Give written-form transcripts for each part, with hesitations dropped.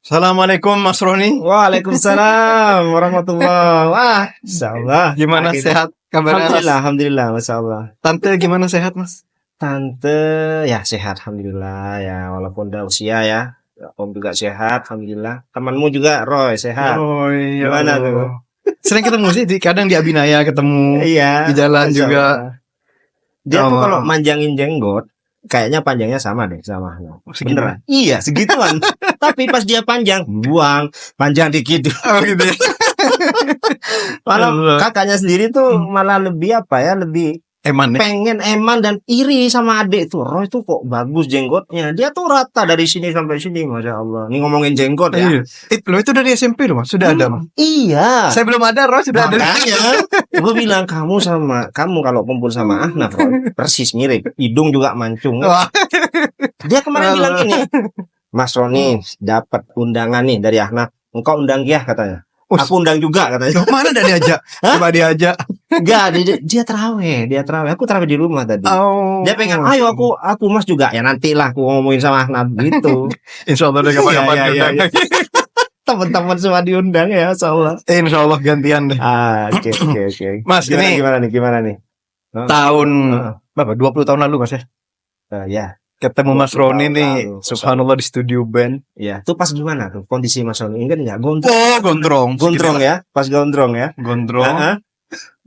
Assalamualaikum Mas Roni. Waalaikumsalam warahmatullahi. Wah, insyaallah. Gimana Akhirnya. sehat kabarnya? Mas? Alhamdulillah, masya Allah. Tante gimana sehat Mas? Tante ya sehat, alhamdulillah ya. Walaupun udah usia ya, Om juga sehat, alhamdulillah. Temanmu juga Roy sehat. Oh iya. Gimana tuh? Sering ketemu sih, kadang di Abinaya ketemu, Iya. di jalan masya juga. Allah. Dia tuh Allah. kalau manjangin jenggot, kayaknya panjangnya sama deh sama. Segitu? Beneran? Iya, segituan. Tapi pas dia panjang, buang, panjang dikit. Oh gitu ya. Malah Allah. kakaknya sendiri tuh malah lebih apa ya, lebih Eman nih. pengen eman dan iri sama adik tuh. Roy tuh kok bagus jenggotnya. Dia tuh rata dari sini sampai sini, masya Allah. Ini ngomongin jenggot ya. Iya. Lo itu dari SMP loh Mas, sudah ada Mas. Iya. Saya belum ada, Ros sudah ada. Makanya gue bilang kamu kalau kumpul sama Ahnaf Roy, persis mirip. Hidung juga mancung. Wah. Dia kemarin bilang gini, Mas Roni dapat undangan nih dari Ahnaf. Engkau undang dia katanya. Aku undang juga katanya. Loh, mana ada diajak? Coba diajak. Enggak, dia terawih. Aku terawih di rumah tadi. Oh. Dia pengen, ayo aku Mas juga. Ya nantilah aku ngomongin sama Ahnaf gitu. Insya Allah deh kapan-kapan Iya, iya, diundang. Teman-teman semua diundang ya, Masya Allah. Insya Allah gantian deh. Oke. Mas, Gimana ini gimana nih? tahun berapa? 20 tahun lalu Mas ya? Ya, Ketemu Mas 20 Roni tahun nih, lalu. subhanallah di studio band. ya. Itu pas gimana tuh kondisi Mas Roni? Ingat nggak? Gondrong. Oh, gondrong. Gondrong ya, pas gondrong ya. Gondrong. Heeh.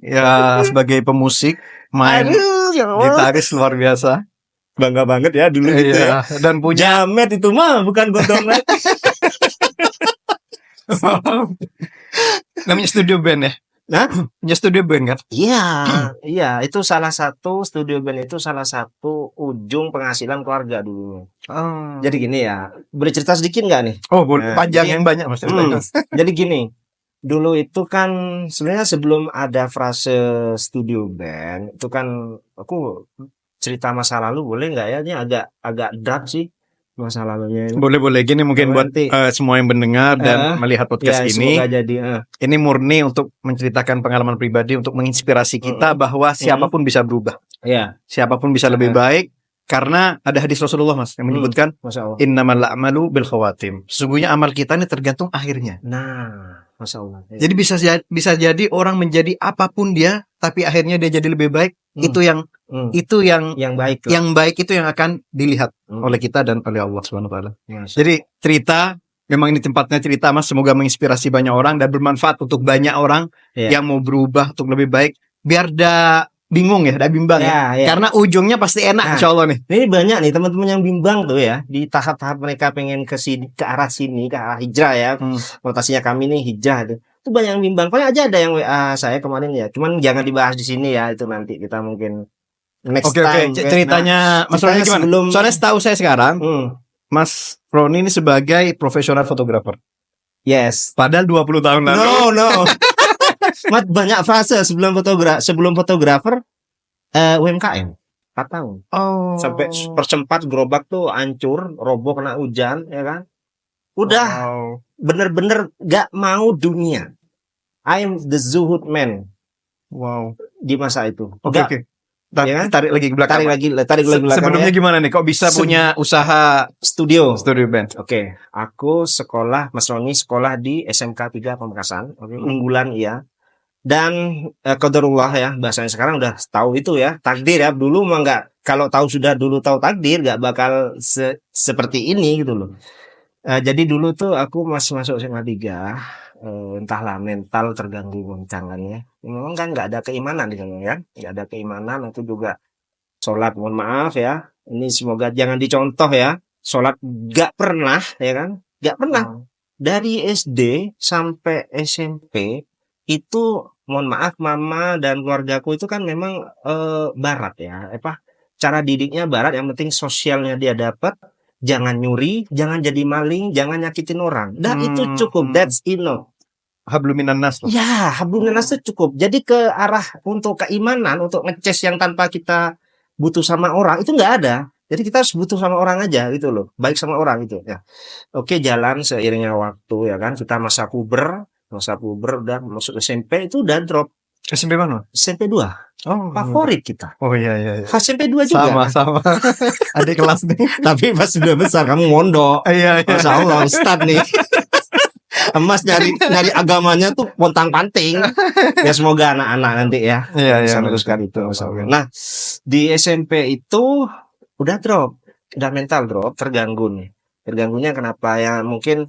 Ya, sebagai pemusik, main Aduh, ya Allah. gitaris luar biasa. Bangga banget ya dulu gitu ya. Iya, dan punya Jamet itu mah bukan gondrong lagi. namanya studio band ya. Hah? Punya studio band kan? Iya, itu salah satu studio band itu salah satu ujung penghasilan keluarga dulu. Oh. Jadi gini ya, boleh cerita sedikit nggak nih? Oh, boleh. Nah, Panjang jadi- yang banyak Mas. ceritanya. Jadi gini, dulu itu kan sebenarnya sebelum ada frase studio band, itu kan aku cerita masa lalu boleh nggak ya? Ini agak dark sih masa lalunya ini. Boleh gini mungkin buat Nanti. semua yang mendengar dan melihat podcast Ya, ini. semoga jadi. Ini murni untuk menceritakan pengalaman pribadi untuk menginspirasi kita bahwa siapapun bisa berubah. Ya, Siapapun bisa lebih baik karena ada hadis Rasulullah Mas yang menyebutkan Masya Allah. innamal a'malu bil khawatim. Sesungguhnya amal kita ini tergantung akhirnya. Nah, Masya Allah. Ya. Jadi bisa jadi orang menjadi apapun dia tapi akhirnya dia jadi lebih baik. Itu yang yang baik. yang baik itu yang akan dilihat Hmm. oleh kita dan oleh Allah Subhanahu wa taala. Masya Jadi cerita memang ini tempatnya cerita Mas, semoga menginspirasi banyak orang dan bermanfaat untuk banyak orang Iya. yang mau berubah untuk lebih baik biar dah bingung ya, dah bimbang ya. Ya. Karena ujungnya pasti enak Nah. insyaallah nih. Ini banyak nih teman-teman yang bimbang tuh ya di tahap-tahap mereka pengen ke sini, ke arah sini, ke arah hijrah ya. Rotasinya kami nih hijrah tuh. Itu banyak yang bimbang. Paling aja ada yang WA saya kemarin ya. Cuman jangan dibahas di sini ya. Itu nanti kita mungkin next Oke. time. Ceritanya Mas Roni gimana? sebelum Soalnya setahu saya sekarang Hmm. Mas Roni ini sebagai profesional fotografer. Yes. Padahal 20 tahun lalu. No. Mat banyak fase sebelum fotografer UMKM 4 tahun. Oh. Sampai persempat gerobak tuh hancur, roboh kena hujan ya kan. Udah Wow. bener-bener gak mau dunia. I'm the zuhud man Wow. di masa itu. Oke. Nggak- Iya kan? Tarik lagi ke belakang. Tarik lagi belakang. Sebelumnya gimana nih? Kok bisa punya usaha Studio. band? Oke, aku Mas Roni sekolah di SMK 3 Pamekasan. Oke, unggulan iya. Dan qadarullah ya, bahasanya sekarang udah tahu itu ya, takdir ya. Dulu mah nggak, kalau dulu tahu takdir nggak bakal seperti ini gitu loh. Jadi dulu tuh aku masih masuk SMA 3, entahlah mental terganggu goncangannya. Memang kan nggak ada keimanan di sana ya, nggak ada keimanan. Itu juga sholat, mohon maaf ya. Ini semoga jangan dicontoh ya. Sholat nggak pernah ya kan, nggak pernah. Dari SD sampai SMP itu mohon maaf mama dan keluargaku itu kan memang barat ya, cara didiknya barat, yang penting sosialnya dia dapat, jangan nyuri, jangan jadi maling, jangan nyakitin orang. Dan itu cukup, that's enough. Hablum minan nas. Ya, hablum minan nas itu cukup. Jadi ke arah untuk keimanan, untuk ngeces yang tanpa kita butuh sama orang itu nggak ada. Jadi kita harus butuh sama orang aja gitu loh, baik sama orang gitu ya. Oke, jalan seiringnya waktu ya kan, kita masa puber udah masuk SMP itu udah drop. SMP mana? SMP 2. Oh, Favorit kita. oh iya. SMP 2 juga. Sama. Adik kelas nih. Tapi pas sudah besar kamu mondok. Iya. Masya Allah, Ustadz nih. Emas nyari agamanya tuh pontang-panting. Ya semoga anak-anak nanti ya Iya, bisa meneruskan itu. Nah, di SMP itu udah drop, udah mental drop, terganggu nih. Terganggunya kenapa ya? Mungkin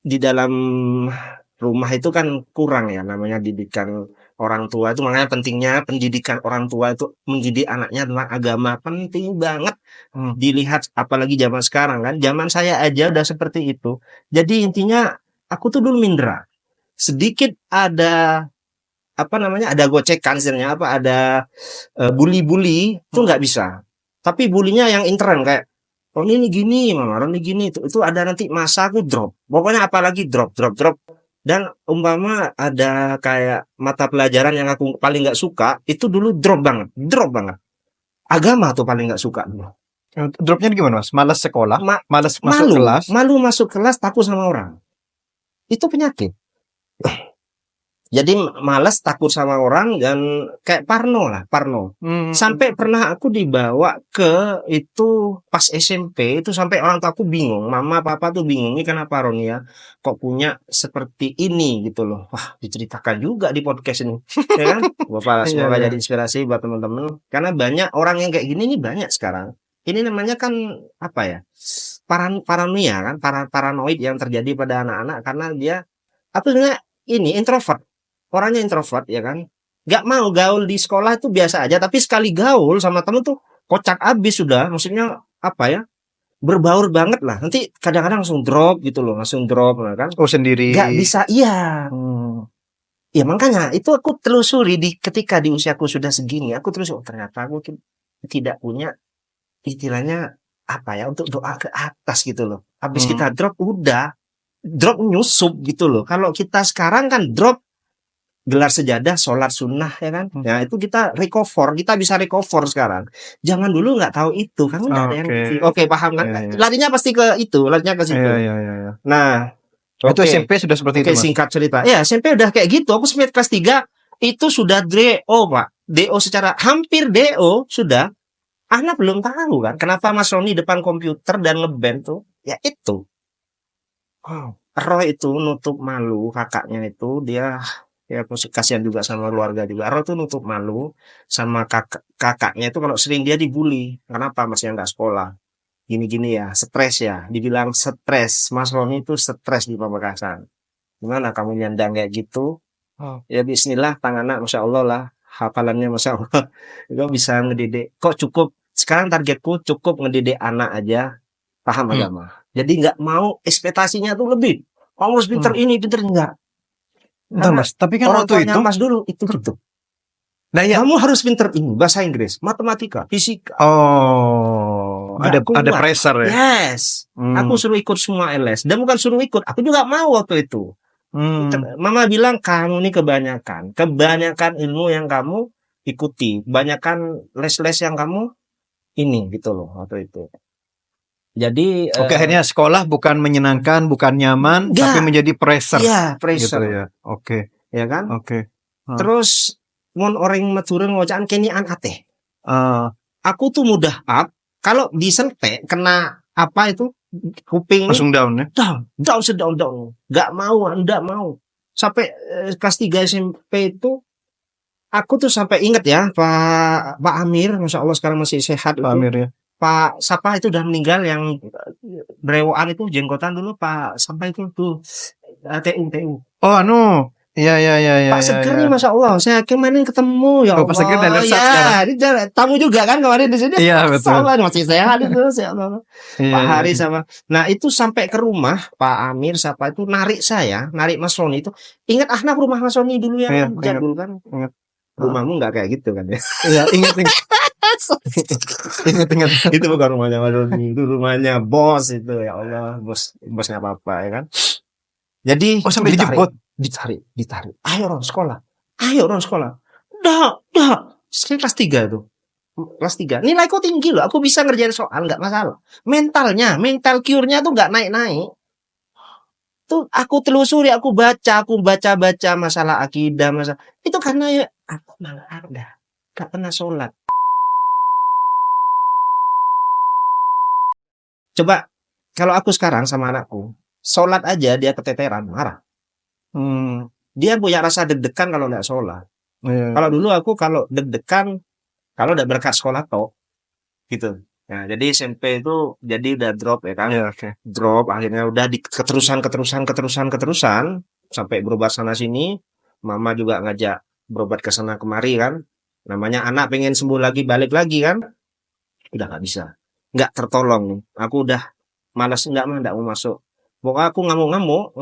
di dalam rumah itu kan kurang ya namanya didikan orang tua itu, makanya pentingnya pendidikan orang tua itu mendidik anaknya tentang agama penting banget dilihat, apalagi zaman sekarang kan. Zaman saya aja udah seperti itu. Jadi intinya aku tuh dulu minder sedikit ada ada gocekan istilahnya ada bully itu nggak bisa. Tapi bulinya yang intern kayak Roni ini gini, Mama Roni gini, itu ada nanti masa aku drop. Pokoknya apalagi drop. Dan umpama ada kayak mata pelajaran yang aku paling nggak suka, itu dulu drop banget. Agama tuh paling nggak suka dulu. Dropnya gimana, Mas? Malas sekolah, malas masuk kelas. Malu masuk kelas, takut sama orang. Itu penyakit. Jadi malas, takut sama orang, dan kayak parno. Sampai pernah aku dibawa ke itu pas SMP itu, sampai orang tua aku bingung, mama papa tuh bingung, ini kenapa Roni ya kok punya seperti ini gitu loh. Wah, diceritakan juga di podcast ini. Ya kan? Bapak semoga jadi inspirasi buat teman-teman, karena banyak orang yang kayak gini nih, banyak sekarang. Ini namanya kan paranoia kan, paranoid yang terjadi pada anak-anak karena dia ini introvert. Orangnya introvert ya kan, nggak mau gaul di sekolah itu biasa aja, tapi sekali gaul sama temen tuh kocak abis sudah, maksudnya berbaur banget lah, nanti kadang-kadang langsung drop gitu loh, kan. Oh, sendiri nggak bisa, iya. Ya makanya itu aku telusuri ketika di usiaku sudah segini, aku terus ternyata aku tidak punya istilahnya untuk doa ke atas gitu loh. Habis kita drop nyusup gitu loh. Kalau kita sekarang kan drop gelar sejadah, sholat sunnah ya kan. Ya itu kita bisa recover sekarang. Jangan dulu nggak tahu itu kan, nggak ada yang Oke, paham kan? Larinya pasti ke situ. Iya. Nah, itu SMP sudah seperti itu, Mas? Singkat cerita. Ya, SMP udah kayak gitu. Aku sampai kelas 3 itu sudah DO, Pak. DO secara hampir DO sudah. Anak belum tahu kan kenapa Mas Roni depan komputer dan ngeband tuh. Ya itu. Roy itu nutup malu, kakaknya itu dia ya kasihan juga sama keluarga juga. Roy itu nutup malu sama kakaknya itu kalau sering dia dibully. Kenapa masih nggak sekolah? Gini-gini ya, stres ya. Dibilang stres. Mas Roni itu stres di Pamekasan. Gimana kamu nyandang kayak gitu? Ya bismillah, tangannya Masya Allah lah. Hafalannya Masya Allah. Kok bisa ngedidik. Kok cukup, sekarang targetku cukup ngedidik anak aja paham agama. Jadi nggak mau ekspektasinya tuh lebih. Kamu harus pinter ini, pinter enggak. Entah, Mas, tapi kan waktu itu Mas dulu itu gitu. Nah, ya, kamu harus pinter ini, bahasa Inggris, matematika, fisika. Ada pressure ya. Yes. Aku suruh ikut semua LS. Dan bukan suruh ikut, aku juga mau waktu itu. Mama bilang kamu ini kebanyakan ilmu yang kamu ikuti, kebanyakan les-les yang kamu ini gitu loh waktu itu. Jadi akhirnya sekolah bukan menyenangkan, bukan nyaman, tapi menjadi pressure. Iya, pressure. Gitu ya. Oke. Ya kan? Oke. Terus mon orang maturun ngocaan kenian ate. Aku tuh mudah up kalau disentek kena kuping langsung down ya. Down. Enggak mau. Sampai kelas 3 SMP itu aku tuh sampai inget ya Pak Amir, Masya Allah sekarang masih sehat. Pak Amir ya. Pak Sapa itu udah meninggal, yang berewokan itu jenggotan dulu, Pak Sapa itu tuh TU. Oh iya. Pak Seger nih Masya Allah, saya kemarin ketemu ya Allah. Pak Seger ya, tamu juga kan kemarin di sini. Iya betul. Masih sehat itu, ya Allah. Pak Hari sama. Nah itu sampai ke rumah Pak Amir Sapa itu narik Mas Roni itu. Ingat anak rumah Mas Roni dulu yang jadul kan. Ingat. Rumahmu nggak kayak gitu kan ya? Iya ingat. Ingat. Itu bukan rumahnya Mas Roni, itu rumahnya bos itu, ya Allah, bosnya apa ya kan. Jadi sampai dijemput, ditarik. Ayo orang sekolah. Dah. Saya kelas 3 itu. Kelas 3. Nilaiku tinggi loh, aku bisa ngerjain soal enggak masalah. Mental cure-nya tuh enggak naik-naik. Tuh aku telusuri, aku baca masalah akidah, masalah itu karena ya aku malah ada, gak pernah sholat. Coba kalau aku sekarang sama anakku, sholat aja dia keteteran, marah. Hmm. Dia punya rasa deg-degan kalau nggak sholat. Iya. Kalau dulu aku kalau deg-degan, kalau udah berangkat sekolah toh, gitu. Nah, jadi SMP itu jadi udah drop ya kan, Iya, oke. drop akhirnya udah di keterusan sampai berobat sana sini. Mama juga ngajak berobat ke sana kemari kan. Namanya anak pengen sembuh lagi balik lagi kan, udah nggak bisa, nggak tertolong nih. Aku udah malas nggak mau masuk. Pokoknya aku ngamuk-ngamuk,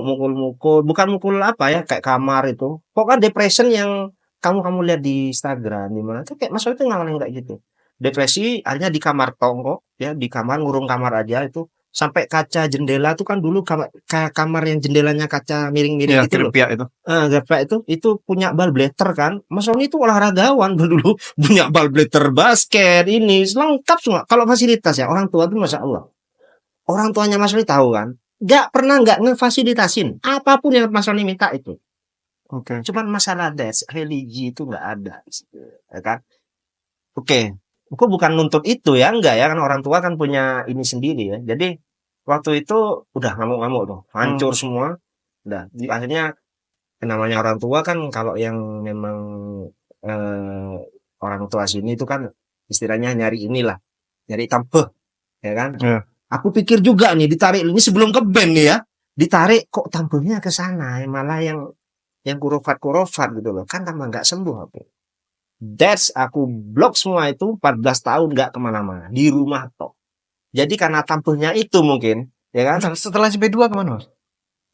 mukul-mukul, bukan mukul apa ya, kayak kamar itu. Pokoknya depression yang kamu lihat di Instagram di mana tuh kayak Mas itu ngalamin kayak gitu. Depresi akhirnya di kamar tongkok ya, di kamar ngurung kamar aja itu sampai kaca jendela tuh kan dulu kayak kamar yang jendelanya kaca miring-miring Iya, gitu loh. keripia itu. Gaprak itu punya ball blater kan. Mas Roni itu olahragawan dulu punya ball blater basket ini lengkap semua. Kalau fasilitas ya orang tua tuh Masya Allah. Orang tuanya Mas Roni tahu kan. Nggak ngefasilitasin apapun yang Mas Roni minta itu. Oke. Cuman masalah religi itu nggak ada, ya kan? Oke, aku bukan nuntut itu ya, enggak ya kan orang tua kan punya ini sendiri ya. Jadi waktu itu udah ngamuk-ngamuk tuh, hancur semua. Udah, akhirnya namanya orang tua kan kalau yang memang eh, orang tua sini itu kan istilahnya nyari inilah, nyari tampeh, ya kan? Iya. Aku pikir juga nih ditarik ini sebelum ke band nih ya, ditarik kok tampehnya ke sana, malah yang kurofat gitu loh, kan tambah nggak sembuh aku. Aku blok semua itu 14 tahun nggak kemana-mana di rumah toh. Jadi karena tampehnya itu mungkin, ya kan? Bentar, setelah SMP 2 kemana, Mas?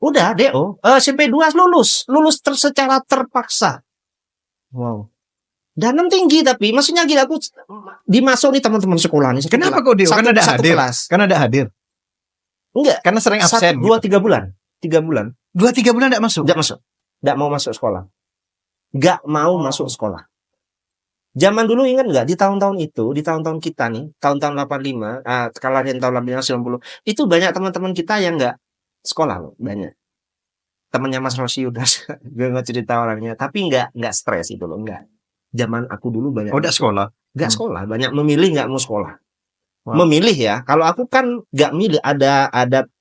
Udah DO, SMP 2 lulus secara terpaksa. Wow. Danem tinggi tapi maksudnya gila aku dimasuk nih teman-teman sekolah nih. Kenapa kok Dio? Kan ada hadir. Kelas. Kan ada hadir. Enggak. Karena sering absen. 2-3 bulan. 3 bulan. 2-3 bulan enggak masuk. Enggak masuk. Enggak mau masuk sekolah. Enggak mau masuk sekolah. Zaman dulu ingat nggak di tahun-tahun itu, di tahun-tahun kita nih, tahun-tahun 85, kalian tahun 85 90, itu banyak teman-teman kita yang nggak sekolah loh, banyak. Temannya Mas Rosi udah gue nggak cerita orangnya, tapi nggak stres itu loh, nggak. Zaman aku dulu banyak. Oh, udah sekolah. Nggak sekolah, banyak memilih nggak mau sekolah. Wow. Memilih ya, kalau aku kan nggak milih, ada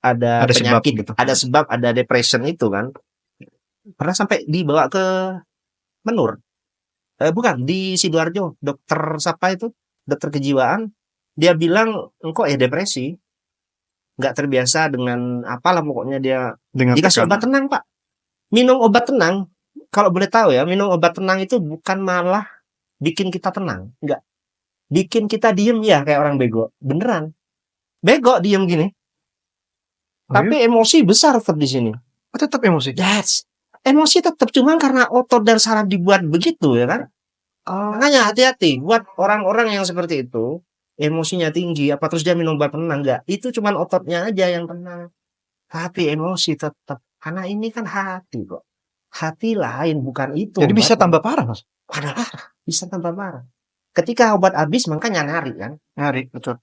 penyakit, sebab gitu. ada sebab, ada depression itu kan. Pernah sampai dibawa ke Menur. Bukan di Sidoarjo, dokter siapa itu, dokter kejiwaan, dia bilang engkau ya depresi, nggak terbiasa dengan apalah pokoknya dia Dengan dikasih tekanan. obat tenang pak, minum obat tenang, kalau boleh tahu ya minum obat tenang itu bukan malah bikin kita tenang, nggak, bikin kita diem ya kayak orang bego, beneran, bego diem gini, tapi emosi besar tetap di sini, tetap emosi. Emosi tetap cuma karena otot dan saraf dibuat begitu ya kan. Makanya hati-hati buat orang-orang yang seperti itu, emosinya tinggi apa terus dia minum obat tenang, enggak, itu cuma ototnya aja yang tenang, tapi emosi tetap, karena ini kan hati kok, hati lain bukan itu. Jadi obatnya bisa tambah parah Mas. Parah, bisa tambah parah. Ketika obat habis makanya nyari kan. Nyari, betul.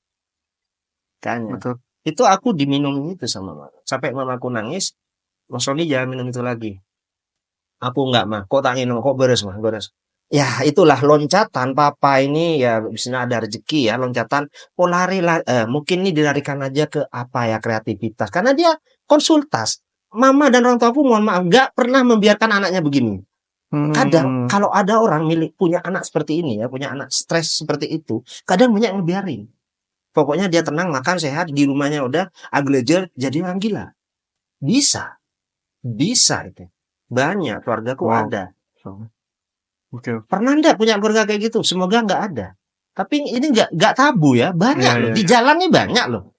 Kayaknya. Betul. Itu aku diminum itu sama mama. Sampai mamaku nangis, Mas Roni jangan minum itu lagi. Aku enggak mah, kok tak minum, kok beres mah, beres. Ya itulah loncatan papa ini ya, misalnya ada rezeki ya, loncatan, mungkin ini dilarikan aja ke apa ya, kreativitas. Karena dia konsultas. Mama dan orang tuaku mohon maaf, enggak pernah membiarkan anaknya begini. Kadang kalau ada orang punya anak seperti ini ya, punya anak stres seperti itu, kadang banyak yang ngebiarin. Pokoknya dia tenang, makan sehat, di rumahnya udah aglejer, jadi orang gila. Bisa itu. Banyak keluargaku ada. Okay. Pernah enggak punya keluarga kayak gitu? Semoga enggak ada. Tapi ini enggak tabu ya, banyak loh. Di jalan nih banyak loh.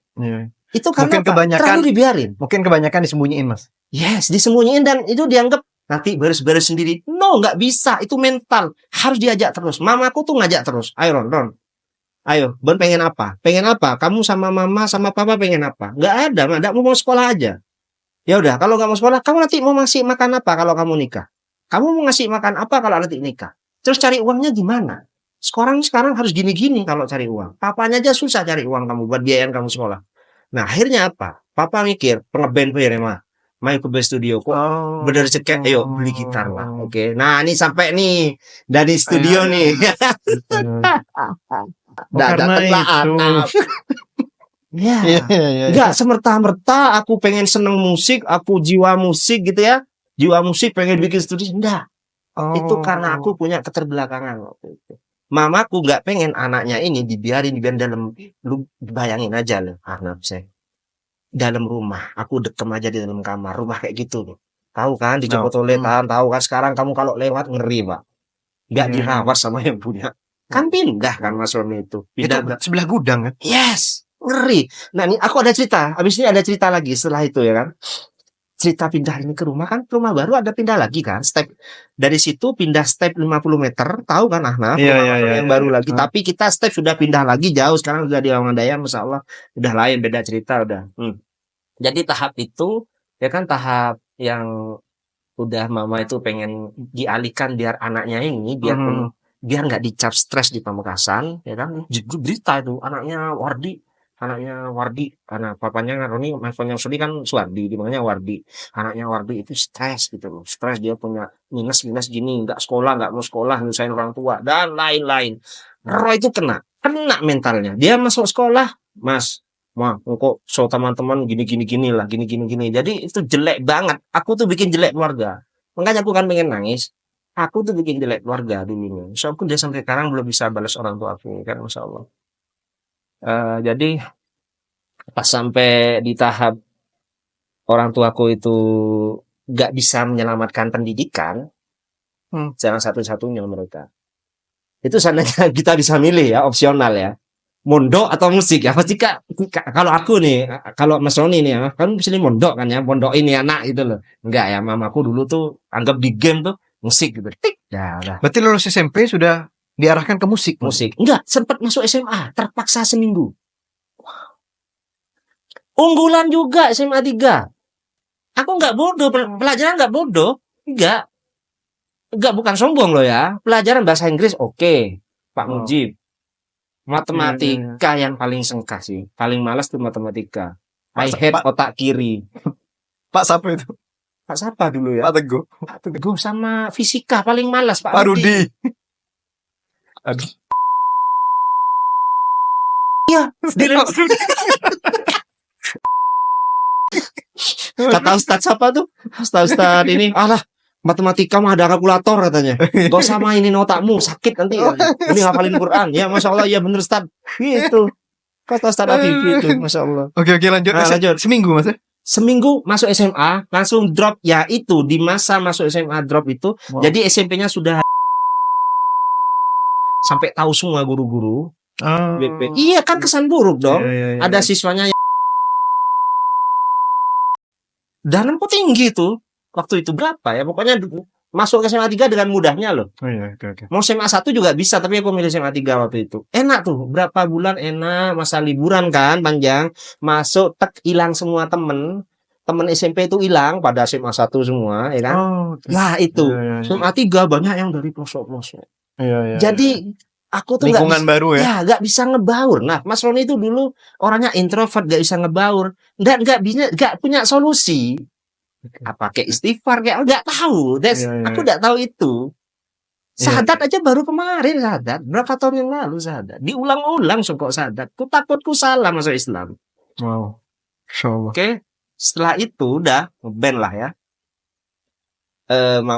Itu karena terlalu dibiarin. Mungkin kebanyakan disembunyiin Mas. Yes, disembunyiin dan itu dianggap nanti beres-beres sendiri. No, enggak bisa. Itu mental. Harus diajak terus. Mamaku tuh ngajak terus. Ayo Ron. Ayo, Bon pengen apa? Pengen apa? Kamu sama mama sama papa pengen apa? Enggak ada, enggak mau sekolah aja. Ya udah, kalau enggak mau sekolah, kamu nanti mau ngasih makan apa kalau kamu nikah? Kamu mau ngasih makan apa kalau nanti nikah? Terus cari uangnya gimana? Sekarang harus gini-gini kalau cari uang. Papanya aja susah cari uang kamu buat biayain kamu sekolah. Nah, akhirnya apa? Papa mikir, pengeband mah. My Cube Studio kok Oh. bener ceket, ayo beli gitar lah. Oke. Nah, ini sampai nih dari studio nih. Karena Datanglah itu. Atap. Ya. Iya, iya, iya. Enggak semerta-merta aku pengen seneng musik, aku jiwa musik gitu ya. Jiwa musik pengen bikin studio, enggak. Oh. Itu karena aku punya keterbelakangan waktu itu. Mamaku nggak pengen anaknya ini dibiarin dalam, lu bayangin aja loh, anak saya dalam rumah, aku dekem aja di dalam kamar, rumah kayak gitu loh. Tahu kan di Oh. Copotoletan, tahu kan sekarang kamu kalau lewat ngeri Pak, nggak Iya, dirawat sama yang punya. Kan pindah kan Mas Roni itu, Itu pindah. sebelah gudang kan? Yes, ngeri. Nah ini aku ada cerita, habis ini ada cerita lagi setelah itu ya kan. Cerita pindah ini ke rumah kan, rumah baru ada pindah lagi kan, step dari situ pindah step 50 meter, tahu kan Ahnaf, Iya, rumah iya, iya, yang iya. baru lagi, tapi kita step sudah pindah lagi jauh, sekarang sudah di Lawangandaya, Masya Allah, udah lain, beda cerita udah. Jadi tahap itu, ya kan tahap yang udah mama itu pengen dialihkan biar anaknya ini, biar nggak dicap stres di Pamekasan, ya kan, berita itu, anaknya Wardi, karena papanya Roni, papanya Sudi kan Suwardi, dimana Wardi, anaknya Wardi itu stres gitu loh, stres dia punya minus gini, nggak sekolah, nggak mau sekolah, nyusahin orang tua dan lain-lain. Roy itu kena mentalnya, dia masuk sekolah, Mas, wah kok so teman-teman gini lah, gini. Jadi itu jelek banget, aku tuh bikin jelek keluarga, makanya aku kan pengen nangis. Aku tuh bikin jelek keluarga dulunya, so aku dia sampai sekarang belum bisa balas orang tua aku kan, Masya Allah. Jadi pas sampai di tahap orang tuaku itu gak bisa menyelamatkan pendidikan, jalan satu-satunya mereka. Itu seandainya kita bisa milih ya, opsional ya, mondok atau musik ya. Pasti kalau aku nih, kalau Mas Roni nih ya, kan bisa mondok kan ya, mondok ini anak gitu loh. Enggak ya, mamaku dulu tuh anggap di game tuh musik gitu. Tik, udah. Berarti lulus SMP sudah diarahkan ke musik. Enggak, sempat masuk SMA, terpaksa seminggu. Unggulan juga SMA 3. Aku enggak bodoh, pelajaran enggak bodoh. Enggak, bukan sombong loh ya. Pelajaran bahasa Inggris oke, Pak Mujib. Matematika yang paling sengkah sih. Paling malas tuh matematika. I hate otak kiri. Pak siapa itu? Pak siapa dulu ya? Pak Teguh. Pak Teguh sama fisika paling malas Pak Rudi. Aduh. Iya. Kata Ustadz siapa tuh? Ustadz ini. Alah, matematika mah ada kalkulator katanya. Gak usah mainin otakmu, sakit nanti. Ini ngapalin Quran. Ya Masya Allah, ya bener Ustadz. Gitu. Kata Ustadz Afifi itu, Masya Allah. Oke, lanjut. Lanjut. Seminggu Mas ya? Seminggu masuk SMA, langsung drop. Ya itu, di masa masuk SMA drop itu. Wow. Jadi SMP-nya sudah sampai tahu semua guru-guru. BP. Iya kan kesan buruk dong. Iya. Ada siswanya yang dananku tinggi tuh. Waktu itu berapa ya? Pokoknya masuk ke SMA 3 dengan mudahnya loh. Oh iya, oke. Mau SMA 1 juga bisa, tapi aku milih SMA 3 waktu itu. Enak tuh, berapa bulan enak, masa liburan kan panjang. Masuk hilang semua temen SMP itu hilang pada SMA 1 semua, ya kan? Nah, itu. Iya. SMA 3 banyak yang dari pelosok-pelosok. Iya. Jadi aku tuh lingkungan baru ya? Ya, gak bisa ngebaur. Nah, Mas Roni itu dulu orangnya introvert, gak bisa ngebaur. Gak punya solusi. Apa kayak istighfar, kayak gak tahu. Aku gak tahu itu. Sahadat aja baru kemarin sahadat. Berapa tahun yang lalu sahadat. Diulang-ulang kok sahadat. Ku takutku salah masuk Islam. Wow. Insyaallah. Oke. Setelah itu udah ngeband lah ya.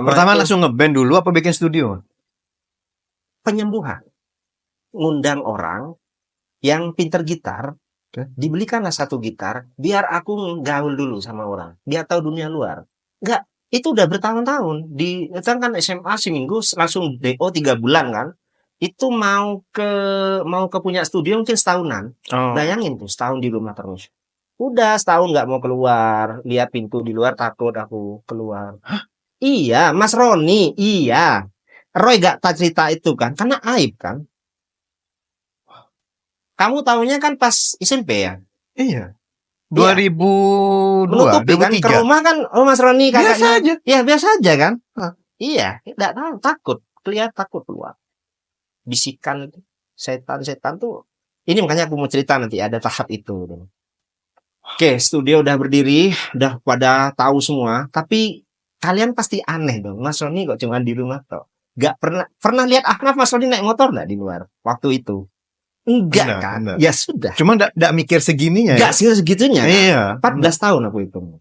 Pertama langsung ngeband dulu apa bikin studio? Penyembuhan. Ngundang orang yang pinter gitar, dibelikanlah satu gitar, biar aku gaul dulu sama orang, biar tahu dunia luar. Enggak, itu udah bertahun-tahun. Kan SMA seminggu langsung DO 3 bulan kan. Itu mau ke punya studio mungkin setahunan. Bayangin tuh, setahun di rumah terus. Udah setahun nggak mau keluar, lihat pintu di luar takut aku keluar. Iya, Mas Roni, iya. Roy gak tak cerita itu kan, karena aib kan. Kamu tahunya kan pas SMP ya? Iya. 2002, menutupi 2003. Kan ke rumah kan, Mas Roni kakaknya. Biasa aja. Ya biasa aja kan. Iya, enggak tahu, takut. Kelihatan takut keluar. Bisikan setan tuh. Ini makanya aku mau cerita nanti ada tahap itu. Oke, studio udah berdiri, udah pada tahu semua, tapi kalian pasti aneh dong. Mas Roni kok cuma di rumah toh? Gak pernah lihat Ahnaf Mas Roni naik motor nggak di luar waktu itu? Enggak Enggak, kan? enggak. Ya sudah. Cuma enggak mikir segininya Enggak ya. sih segitunya. Iya. 14 tahun aku hitung.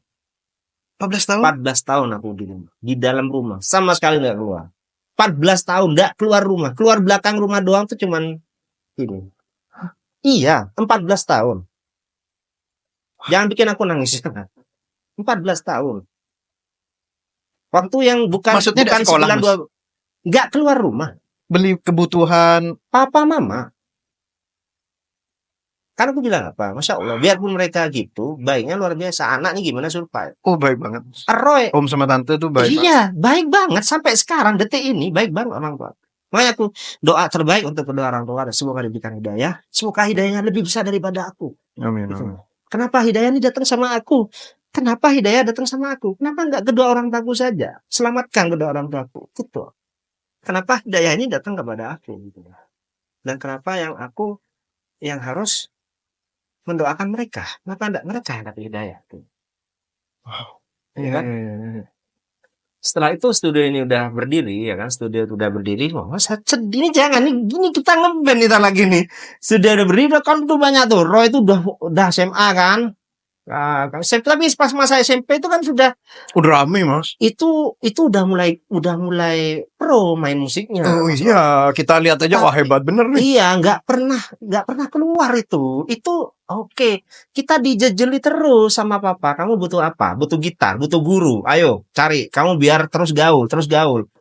14 tahun. 14 tahun aku di rumah, di dalam rumah, sama sekali nggak keluar. 14 tahun nggak keluar rumah, keluar belakang rumah doang tuh cuman ini. Iya, 14 tahun. Jangan bikin aku nangis. 14 tahun. Waktu yang Maksudnya bukan ada sekolah, 92, nggak keluar rumah. Beli kebutuhan. Papa mama. Kan aku bilang apa? Masya Allah, biarpun mereka gitu, baiknya luar biasa. Anak nih gimana survive? Oh, baik banget. Roy, Om sama tante tuh baik banget. iya, baik banget sampai sekarang detik ini baik banget orang tua. Makanya aku doa terbaik untuk kedua orang tua, semoga diberikan hidayah, semoga hidayahnya lebih besar daripada aku. Amin. Gitu. Amin. Kenapa hidayah ini datang sama aku? Kenapa hidayah datang sama aku? Kenapa enggak kedua orang tuaku saja? Selamatkan kedua orang tuaku. Gitu. Kenapa hidayah ini datang kepada aku? Gitu. Dan kenapa aku yang harus mendoakan mereka? Kenapa enggak mereka yang dapat hidayah? Wow. Ya kan? Iya. Setelah itu studio ini udah berdiri, ya kan? Studio itu udah berdiri. Wah, saya sedih nih, jangan nih, gini kita ngeband nih lagi nih. Studio udah berdiri, kan tuh banyak tuh. Roy itu udah SMA kan? Nah, tapi pas masa SMP itu kan sudah Udah rame, Mas. itu udah mulai pro main musiknya. Oh iya, kita lihat aja, wah hebat bener nih. Iya, nggak pernah keluar itu. Itu oke. Kita dijejeli terus sama papa. Kamu butuh apa? Butuh gitar, butuh guru. Ayo cari. Kamu biar terus gaul.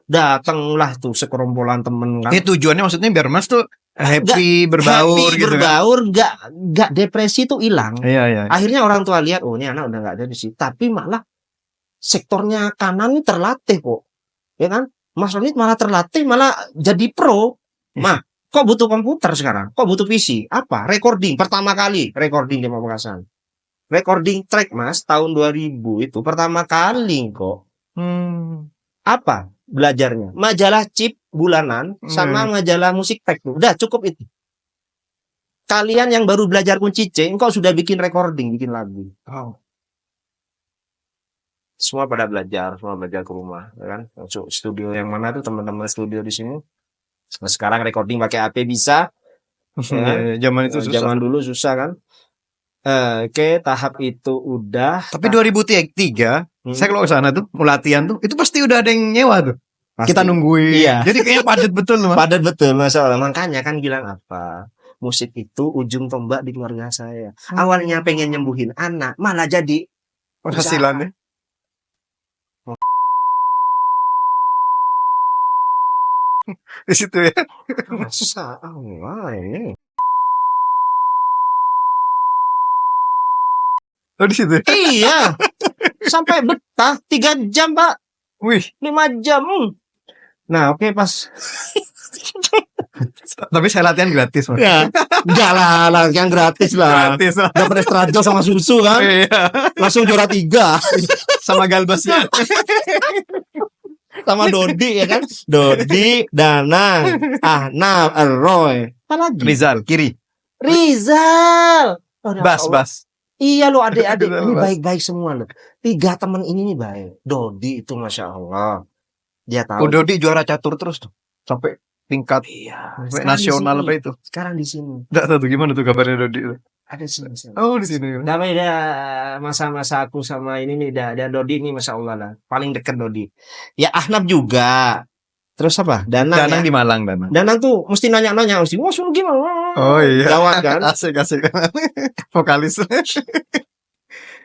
Datanglah tuh sekerombolan temen kan. Tujuannya maksudnya biar Mas tuh happy berbaur Happy, gitu kan. berbaur, nggak depresi itu hilang. Iya. Akhirnya orang tua lihat, oh ini anak udah nggak ada di situ. Tapi malah sektornya kanan ini terlatih kok. Ya kan? Mas Ronit malah terlatih, malah jadi pro. Mah, kok butuh komputer sekarang? Kok butuh PC? Apa? Recording. Pertama kali recording di Pamekasan. Recording track, Mas, tahun 2000 itu pertama kali kok. Apa belajarnya? Majalah chip bulanan sama majalah musik track. Udah cukup itu. Kalian yang baru belajar kunci C, engkau sudah bikin recording, bikin lagu. Oh. Semua belajar ke rumah, ya kan? Masuk studio yang mana tuh teman-teman studio di sini. Sekarang recording pakai HP bisa. Ya, zaman itu susah. Zaman dulu susah kan. Oke, tahap itu udah. Tapi 2003, saya kalau ke sana tuh, mau latihan tuh, itu pasti udah ada yang nyewa tuh. Pasti. Kita nungguin. Iya. Jadi kayaknya padat betul, Mas. Padat betul, masalah. Makanya kan bilang apa? Musik itu ujung tombak di keluarga saya. Awalnya pengen nyembuhin anak, malah jadi penghasilannya. Di situ ya. Masa ini. Oh, di situ. Iya. Sampai betah 3 jam, Pak. Wih, 5 jam. Nah, oke pas. Tapi saya latihan gratis, Mas. Ya, enggak lah, latihan gratis lah. Gratis lah. Dapat estradol sama susu kan. Iya. Langsung juara 3. Sama galbasnya. Sama Dodi ya kan. Dodi, Danang, Ahnaf, Roy. Apa lagi? Rizal, kiri. Rizal. Oh, Bas. Iya lo adik-adik ini baik-baik semua lo. 3 teman ini nih baik. Dodi itu Masya Allah. Dia tahu. Dodi juara catur terus tuh. Sampai tingkat nasional apa itu. Sekarang di sini. Enggak tahu tuh gimana tuh kabarnya Dodi itu. Ada di sini. Oh, di sini. Namanya masa-masa aku sama ini nih dan Dodi ini Masya Allah lah. Paling dekat Dodi. Ya Ahnaf juga. Terus apa? Danang ya? Di Malang. Danang tuh mesti nanya-nanya mesti. Wah, suruh gimana? Oh iya. Gawat kan? Asik. Vokalis.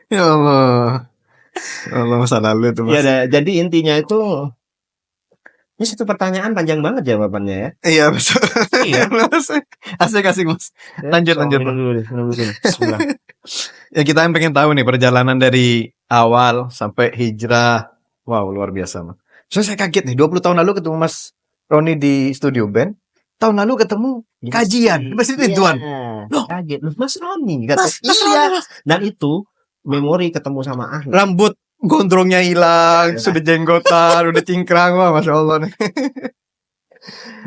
Ya Allah. Allah masa lalu itu, Mas. Ya, jadi intinya itu ini satu pertanyaan panjang banget jawabannya ya. Iya, betul. Iya. Asik, Mas. Lanjut. Menunggu dulu. Bismillah. Ya kita yang pengen tahu nih perjalanan dari awal sampai hijrah. Wow, luar biasa, Mas. So, saya kaget nih, 20 tahun lalu ketemu Mas Roni di studio band. Tahun lalu ketemu kajian. Pasti itu Tuan. Loh, kaget. Mas Roni kata. Iya. Dan itu memori ketemu sama Ahnaf. Rambut gondrongnya hilang, sudah jenggotan, udah cingkrang, wah Masya Allah nih.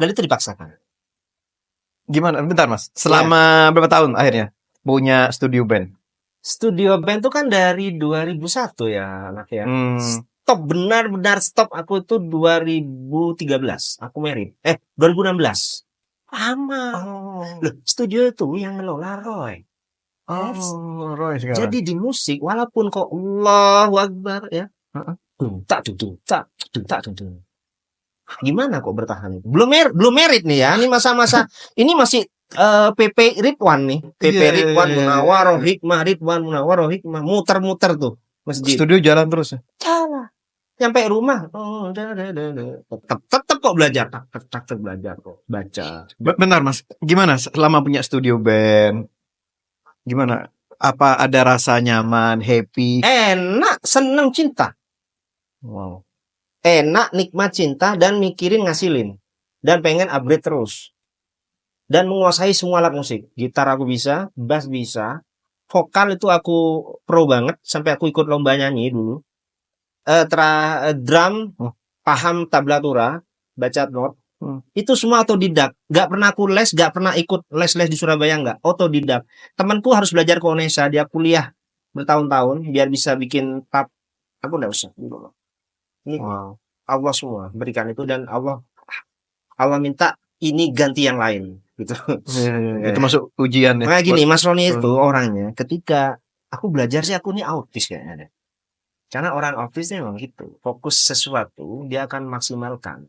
Dan itu dipaksakan. Gimana? Bentar Mas, selama berapa tahun akhirnya punya studio band? Studio band tuh kan dari 2001 ya anak ya. Stop, benar-benar stop aku tuh 2013. Aku merit. 2016. Lama. Loh, studio itu yang ngelola Roy. Roy sekarang. Jadi di musik walaupun kok Allahu Akbar ya. Dung tak dung tak dung tak dung. Gimana kok bertahan? Belum merit nih ya. Ini masa-masa ini masih PP Ridwan nih. PP Iya, Ridwan iya, iya, Munawaroh iya. Hikmah Ridwan Munawaroh Hikmah muter-muter tuh masjid. Studio jalan terus ya? Salah. Sampai rumah, tetap kok belajar, tak belajar kok, baca. Benar Mas, gimana selama punya studio band? Gimana? Apa ada rasa nyaman, happy? Enak, seneng cinta. Wow. Enak, nikmat cinta dan mikirin ngasilin. Dan pengen upgrade terus. Dan menguasai semua alat musik. Gitar aku bisa, bass bisa. Vokal itu aku pro banget. Sampai aku ikut lomba nyanyi dulu. Drum, paham tablatura, baca not. Itu semua otodidak. Gak pernah aku les, gak pernah ikut les-les di Surabaya, gak. Otodidak. Temanku harus belajar ke Unesa. Dia kuliah bertahun-tahun biar bisa bikin tab. Aku gak usah. Ini Allah semua berikan itu dan Allah minta ini ganti yang lain gitu. Itu masuk ujian ya. Kayak gini Mas Roni itu orangnya ketika aku belajar sih aku ini autis kayaknya deh. Karena orang autis memang gitu. Fokus sesuatu dia akan maksimalkan.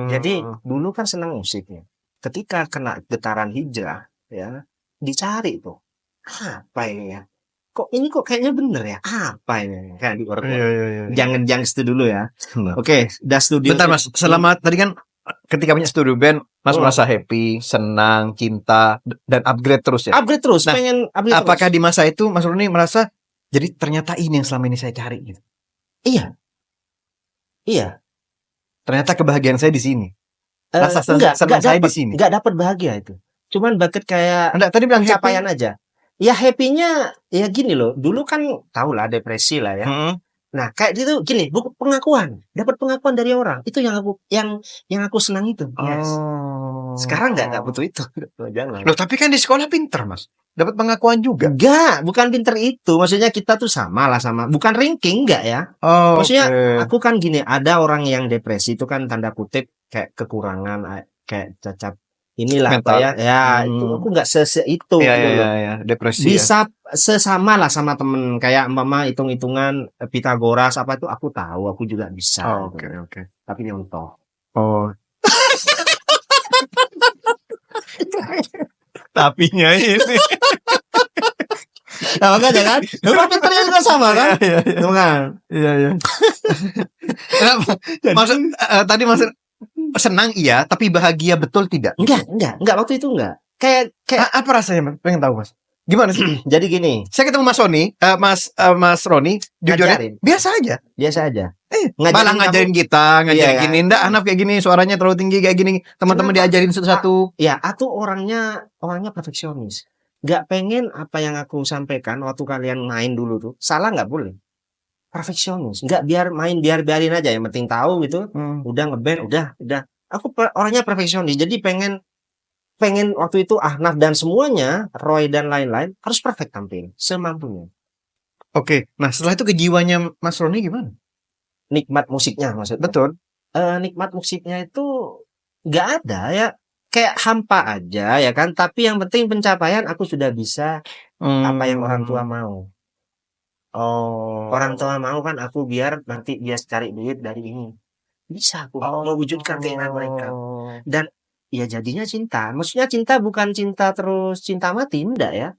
Jadi dulu kan senang musiknya. Ketika kena getaran hijrah ya dicari tuh apa ini ya? Kok ini kok kayaknya bener ya? Apa ini? Kayak di Iya. Jangan itu dulu ya. Oke, udah studio. Bentar Mas, selama tadi kan ketika punya studio band, Mas merasa happy, senang, cinta, dan upgrade terus ya? Upgrade terus, Nah, pengen upgrade apakah terus. di masa itu Mas Roni merasa, jadi ternyata ini yang selama ini saya cari gitu? Iya. Ternyata kebahagiaan saya di sini. Rasa enggak saya di sini. Enggak dapat bahagia itu. Cuman bucket kayak Enggak, tadi bilang pencapaian aja. Ya happy-nya ya gini loh. Dulu kan tau lah depresi lah ya. Nah, kayak gitu gini, buku pengakuan, dapat pengakuan dari orang. Itu yang aku senang itu. Yes. Sekarang enggak butuh itu. Jangan. Loh, tapi kan di sekolah pinter, Mas. Dapat pengakuan juga. Enggak, bukan pinter itu. Maksudnya kita tuh sama lah sama. Bukan ranking enggak ya. Maksudnya aku kan gini, ada orang yang depresi itu kan tanda kutip kayak kekurangan, kayak cacat inilah mental. apa ya itu aku nggak itu ya, depresi bisa sesama lah sama temen kayak mama hitung-hitungan Pitagoras apa itu aku tahu aku juga bisa oke. tapi nyontoh tapinya ini nah, makanya kan pinternya juga sama kan iya maksud tadi maksud senang iya, tapi bahagia betul tidak? Enggak waktu itu enggak. Kayak apa rasanya, Mas? Pengen tahu, Mas. Gimana sih? Jadi gini, saya ketemu Mas Roni, Mas Roni, jujurnya biasa aja. Malah ngajarin kita, ngajarin gini, enggak anak kayak gini, suaranya terlalu tinggi kayak gini, teman-teman diajarin satu-satu. Ya, aku orangnya perfeksionis. Enggak pengen apa yang aku sampaikan waktu kalian main dulu tuh, salah enggak boleh. Perfeksionis, enggak biarin aja yang penting tahu gitu. Udah ngeband, udah. Aku orangnya perfeksionis. Jadi pengen waktu itu Ahnaf dan semuanya, Roy dan lain-lain harus perfect tampil semampunya. Oke. Nah, setelah itu kejiwanya Mas Roni gimana? Nikmat musiknya maksudnya. Betul. Nikmat musiknya itu enggak ada ya. Kayak hampa aja ya kan, tapi yang penting pencapaian aku sudah bisa apa yang orang tua mau. Orang tua mau kan aku biar nanti dia cari duit dari ini. Bisa aku mewujudkan keinginan mereka. Dan ya jadinya cinta. Maksudnya cinta bukan cinta terus cinta mati, enggak ya.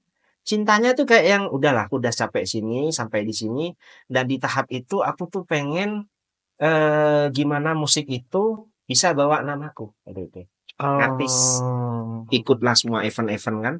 Cintanya tuh kayak yang udahlah aku udah capek sini sampai di sini dan di tahap itu aku tuh pengen gimana musik itu bisa bawa namaku gitu. Artis. Ikutlah semua event-event kan.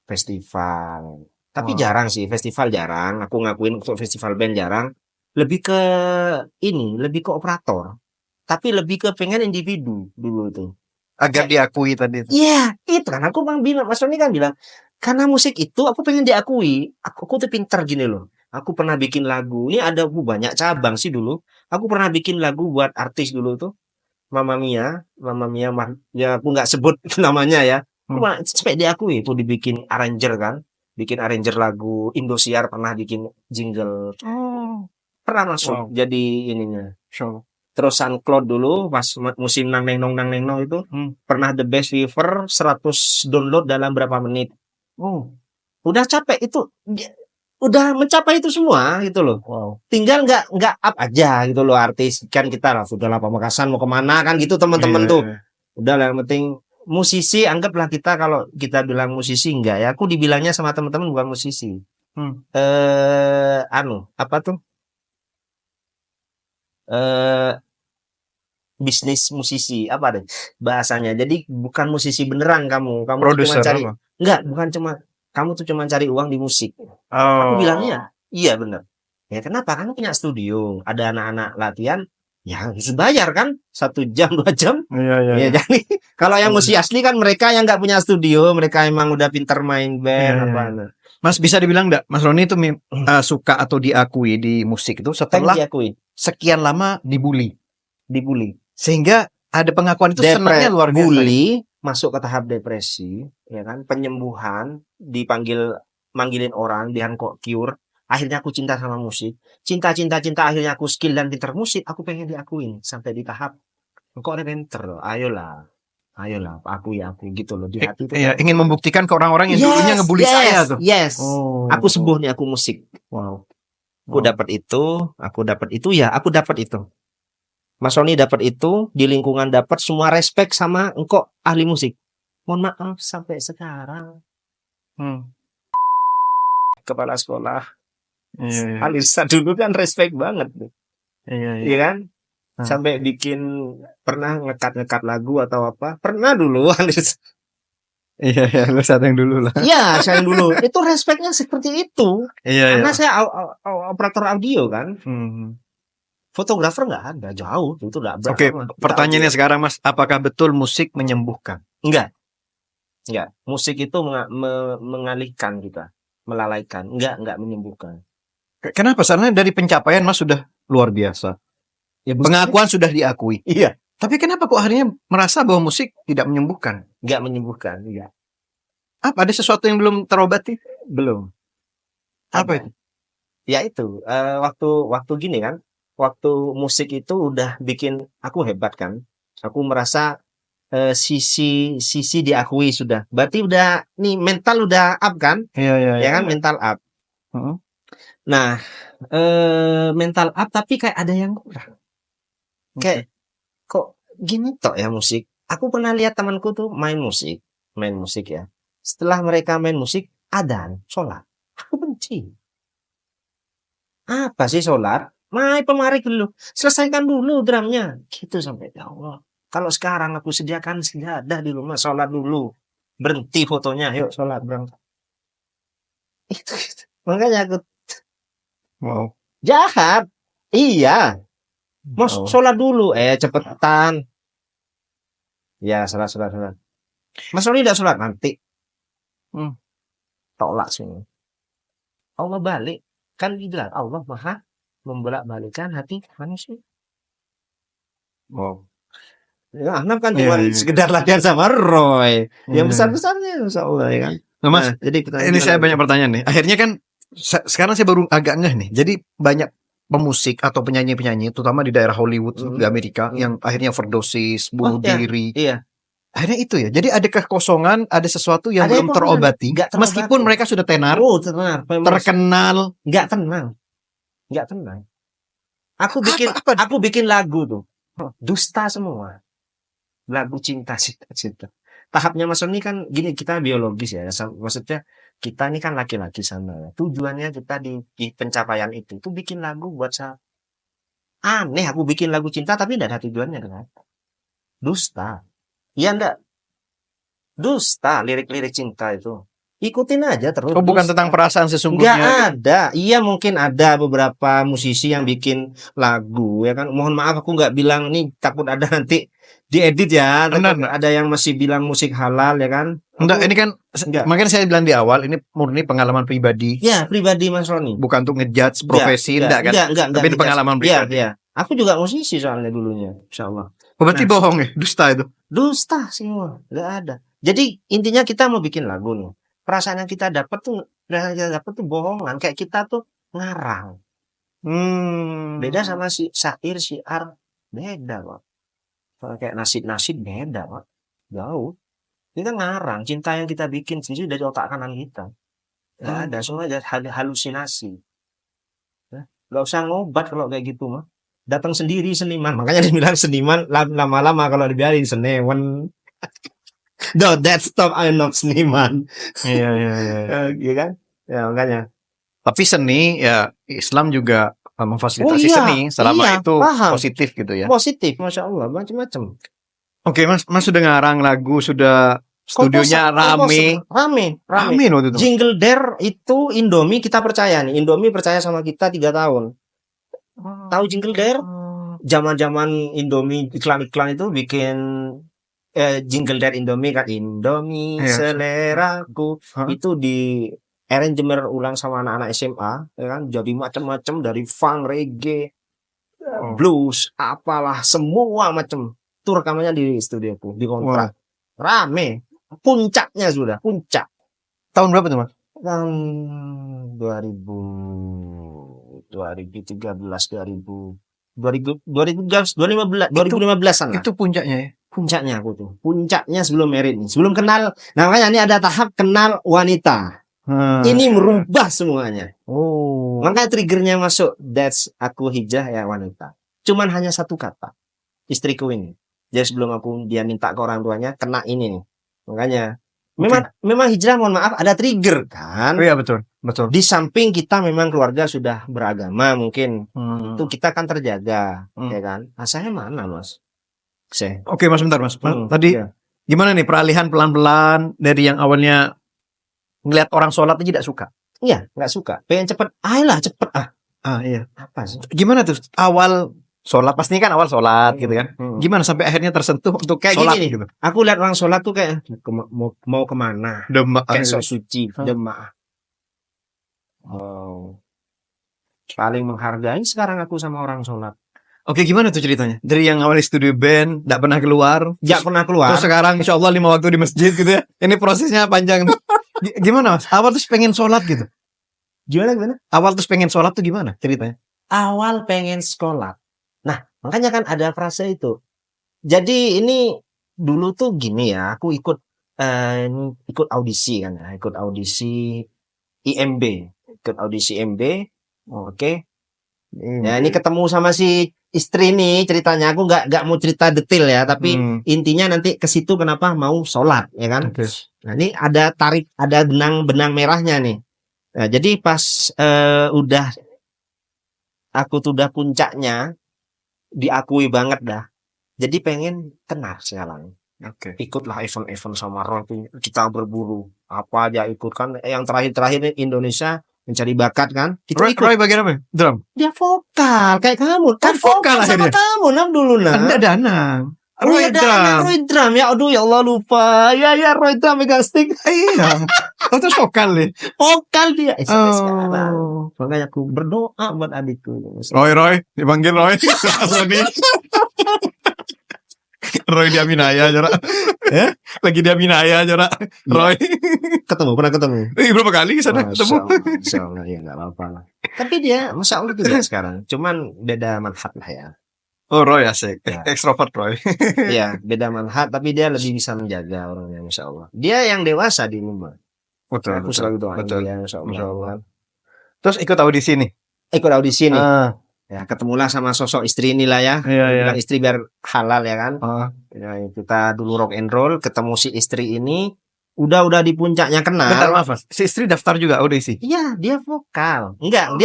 Festival. Tapi jarang sih, festival jarang. Aku ngakuin untuk festival band jarang. Lebih ke operator. Tapi lebih ke pengen individu dulu tuh. Agar diakui tadi. Iya, itu kan aku bilang, Mas Roni kan bilang, karena musik itu aku pengen diakui. Aku tuh pinter gini loh. Aku pernah bikin lagu. Ini ada banyak cabang sih dulu. Aku pernah bikin lagu buat artis dulu tuh. Mama Mia, ya aku nggak sebut namanya ya. Supaya diakui, itu dibikin arranger kan. bikin arranger lagu. Indosiar pernah bikin jingle. Oh, Pernah masuk Wow. jadi ininya. so. Terus SoundCloud dulu pas musim nang neng nong itu pernah the best viewer 100 download dalam berapa menit. Oh, Udah capek itu. Udah mencapai itu semua gitu loh. wow. Tinggal nggak up aja gitu loh artis. Kan kita lah sudah lah Pamekasan mau kemana kan gitu teman-teman Iya, tuh. iya. Udah lah yang penting musisi anggaplah kita kalau kita bilang musisi enggak ya. Aku dibilangnya sama teman-teman bukan musisi. Hmm. Apa tuh? Bisnis musisi apa deh bahasanya. Jadi bukan musisi beneran kamu tuh Produser cuma cari apa? enggak, bukan cuma kamu tuh cuma cari uang di musik. Oh. Aku bilangnya iya bener. Ya kenapa? Kamu punya studio, ada anak-anak latihan, ya harus bayar kan 1 jam 2 jam. Iya, iya. Ya jadi kalau yang musisi asli kan mereka yang nggak punya studio, mereka emang udah pinter main band Iya, apa. iya. Mas bisa dibilang enggak, Mas Roni itu suka atau diakui di musik itu setelah Diakui, sekian lama dibully. dibully. Sehingga ada pengakuan itu senangnya luar biasa. Bully masuk ke tahap depresi, ya kan? Penyembuhan, manggilin orang, kok cure. Akhirnya aku cinta sama musik. Cinta, akhirnya aku skill dan pinter musik. Aku pengen diakuin sampai di tahap engkau ada pinter loh. Ayolah, akui aku gitu loh di hati itu. Iya, ingin membuktikan ke orang-orang yang dulunya ngebully saya tuh. Yes. Oh. Aku sembuh nih, aku musik. Wow. Aku dapat itu, aku dapat itu. Mas Roni dapat itu, di lingkungan dapat semua respect sama engkau ahli musik. Mohon maaf sampai sekarang kepala sekolah Iya, iya. Alisa dulu kan respect banget, Iya, iya. iya kan? Hmm. Sampai bikin pernah ngekat lagu atau apa? Pernah dulu Alisa. Iya, iya, lu saat yang dulu lah. Iya, saya dulu itu respectnya seperti itu. Iya, Karena iya. saya operator audio kan. Hmm. Fotografer nggak ada, jauh itu nggak. Oke, pertanyaannya sekarang Mas, apakah betul musik menyembuhkan? Enggak. Musik itu mengalihkan kita, melalaikan. Enggak menyembuhkan. Kenapa? Karena dari pencapaian Mas sudah luar biasa. Ya, Pengakuan sudah diakui. Iya. Tapi kenapa kok akhirnya merasa bahwa musik tidak menyembuhkan? Enggak menyembuhkan. Enggak. Apa ada sesuatu yang belum terobati? Belum. Apa itu? Ya itu, waktu gini kan, waktu musik itu udah bikin aku hebat kan. Aku merasa sisi diakui sudah. Berarti udah nih mental udah up kan? Iya, iya, Ya kan mental up. Heeh. Nah, mental up tapi kayak ada yang kurang. Kayak kok gini tok ya musik. Aku pernah lihat temanku tuh main musik ya. Setelah mereka main musik, adzan, sholat. Aku benci. Apa sih sholat? Pemari dulu. Selesaikan dulu drumnya. Gitu sampai ya Allah. Kalau sekarang aku sediakan sejadah di rumah, sholat dulu. Berhenti fotonya, yuk sholat berangkat. Itu. Makanya aku Wow. jahat. Iya. Mau Oh. sholat dulu. Cepetan. Ya, sholat. Mas Roni tidak sholat nanti. Tolak sini. Allah balik. Kan bilang Allah maha membolak-balikan hati manusia. Wow. Ya, Ahnaf kan Iya, cuma iya. sekedar latihan sama Roy. Iya. Yang besar-besarnya Insya Allah ya kan. Nah, Mas, jadi ini saya banyak pertanyaan nih. Akhirnya kan sekarang saya baru agak ngeh nih. Jadi banyak pemusik atau penyanyi-penyanyi, terutama di daerah Hollywood di Amerika, yang akhirnya overdosis, bunuh diri. Iya. Akhirnya itu ya. Jadi ada kekosongan, ada sesuatu yang Ada belum yang terobati. nggak terobati. Meskipun mereka sudah tenar, Oh, tenang. terkenal. Nggak tenang. Apa? Aku bikin lagu tuh. Dusta semua. Lagu cinta. Tahapnya Mas Roni kan gini, kita biologis ya. Maksudnya kita ini kan laki-laki sama. Tujuannya kita di pencapaian itu bikin lagu buat saya. Aneh aku bikin lagu cinta tapi enggak ada tujuannya kan. Dusta. Iya enggak? Dusta lirik-lirik cinta itu. Ikutin aja terus. Oh, bukan dusta. tentang perasaan Enggak sesungguhnya. ada. Iya mungkin ada beberapa musisi yang bikin lagu ya kan. Mohon maaf aku nggak bilang nih, takut ada nanti diedit ya. Benar. Ada yang masih bilang musik halal ya kan. Enggak, ini kan Enggak. makanya saya bilang di awal ini murni pengalaman pribadi. Ya pribadi Mas Roni. Bukan untuk ngejudge profesi enggak kan. Enggak, Tapi ini pengalaman pribadi. Iya. Aku juga musisi soalnya dulunya, insyaallah. Berarti bohong ya, dusta itu. Dusta semua, nggak ada. Jadi intinya kita mau bikin lagu nih. Perasaan yang kita dapat tuh Udah dapat tuh bohongan. Kayak kita tuh ngarang. Beda sama si syair, syiar. Beda, Pak. Kalau kayak nasid-nasid beda, Pak. Jauh. Kita ngarang. Cinta yang kita bikin sendiri dari otak kanan kita. Nggak ada. Semua ada halusinasi. Gak usah ngobat kalau kayak gitu mah. Datang sendiri seniman. Makanya dibilang seniman lama-lama kalau dibiarin seniman. No, that stop I'm not seniman. Iya. Iya kan? Ya makanya. Tapi seni ya Islam juga memfasilitasi Oh, iya. seni selama Iya, itu paham. positif gitu ya. Positif, Masya Allah, macam-macam. Oke, Mas sudah ngarang lagu, sudah studionya rame waktu itu. Jingle Dare itu Indomie kita percaya nih. Indomie percaya sama kita 3 tahun. Tahu Jingle Dare? Zaman-zaman Indomie iklan-iklan itu bikin Jingle Dare Indomie kan. Indomie Iya. seleraku. Hah? Itu di arrangement ulang sama anak-anak SMA, ya kan? Jadi macam-macam dari funk, reggae, blues, apalah semua macam. Itu rekamannya di studioku, di kontrak. Rame. Puncaknya sudah, puncak. Tahun berapa tuh, Mas? Tahun 2015-an lah. Itu puncaknya ya. Puncaknya aku tuh. Puncaknya sebelum merit nih. Sebelum kenal. Nah makanya ini ada tahap kenal wanita. Ini merubah semuanya. Oh. Makanya triggernya masuk. That's aku hijrah ya wanita. Cuman hanya satu kata. Istriku ini. Jadi sebelum dia minta ke orang tuanya, kena ini nih. Makanya. Memang hijrah mohon maaf ada trigger kan. Oh iya betul. Di samping kita memang keluarga sudah beragama mungkin. Itu kita kan terjaga. Ya kan. Nah, saya mana mas? Oke mas bentar mas. Tadi ya. Gimana nih peralihan pelan-pelan dari yang awalnya ngeliat orang sholat aja tidak suka. Iya, nggak suka. Pengen cepet. Ayolah cepet iya. Apa sih? Gimana tuh awal sholat? Pastinya kan awal sholat gitu kan. Gimana sampai akhirnya tersentuh untuk kayak sholat gini, gitu? Aku lihat orang sholat tuh kayak mau kemana? Demak. Kayak sok suci, demak. Paling menghargai sekarang aku sama orang sholat. Oke, gimana tuh ceritanya? Dari yang awalnya studio band, gak pernah keluar. Terus sekarang insya Allah 5 waktu di masjid gitu ya. Ini prosesnya panjang. Gimana mas? Awal tuh pengen sholat gitu. Gimana? Awal tuh pengen sholat tuh gimana ceritanya? Awal pengen sholat. Nah, makanya kan ada frase itu. Jadi ini dulu tuh gini ya. Aku ikut audisi kan ya. Ikut audisi IMB. Ikut audisi IMB. Oke. Ya ini ketemu sama si istri nih ceritanya. Aku nggak mau cerita detail ya, tapi intinya nanti ke situ kenapa mau sholat ya kan. Okay. Nah ini ada benang merahnya nih. Nah, jadi pas aku tuh udah puncaknya, diakui banget dah. Jadi pengen tenar sekarang. Ikutlah event-event sama Roy, kita berburu apa aja ikut kan. Yang terakhir Indonesia mencari bakat kan. Roy bagian apa? Drum. Dia vokal kayak kamu. Kan vokal sama kamu dulu nah. Anda Danang. Roy drum. Ya aduh ya Allah lupa. Ya Roy drum megang stick. Iya. Oh terus vokal nih. Vokal dia. Sekarang. Makanya aku berdoa buat adikku. Roy dipanggil Roy. Roy di Aminaya Jora. Lagi di Aminaya Jora. Roy. Pernah ketemu. Berapa kali sana ketemu? Masya Allah, ya nggak apa-apa lah. Tapi dia, Masya Allah juga sekarang. Cuman beda manfaat lah ya. Oh Roy asik. Ya. Extrovert Roy. Iya, beda manfaat. Tapi dia lebih bisa menjaga orangnya, Masya Allah. Dia yang dewasa di rumah. Betul. Aku selalu doain dia, Masya Allah. Terus ikut audisi nih? Ikut audisi nih. Ya, ketemulah sama sosok istri inilah ya. Iya. Istri biar halal ya kan. Ya, kita dulu rock and roll, ketemu si istri ini, udah di puncaknya kenal. Bentar maaf mas, si istri daftar juga audisi? Iya, dia vokal. Enggak,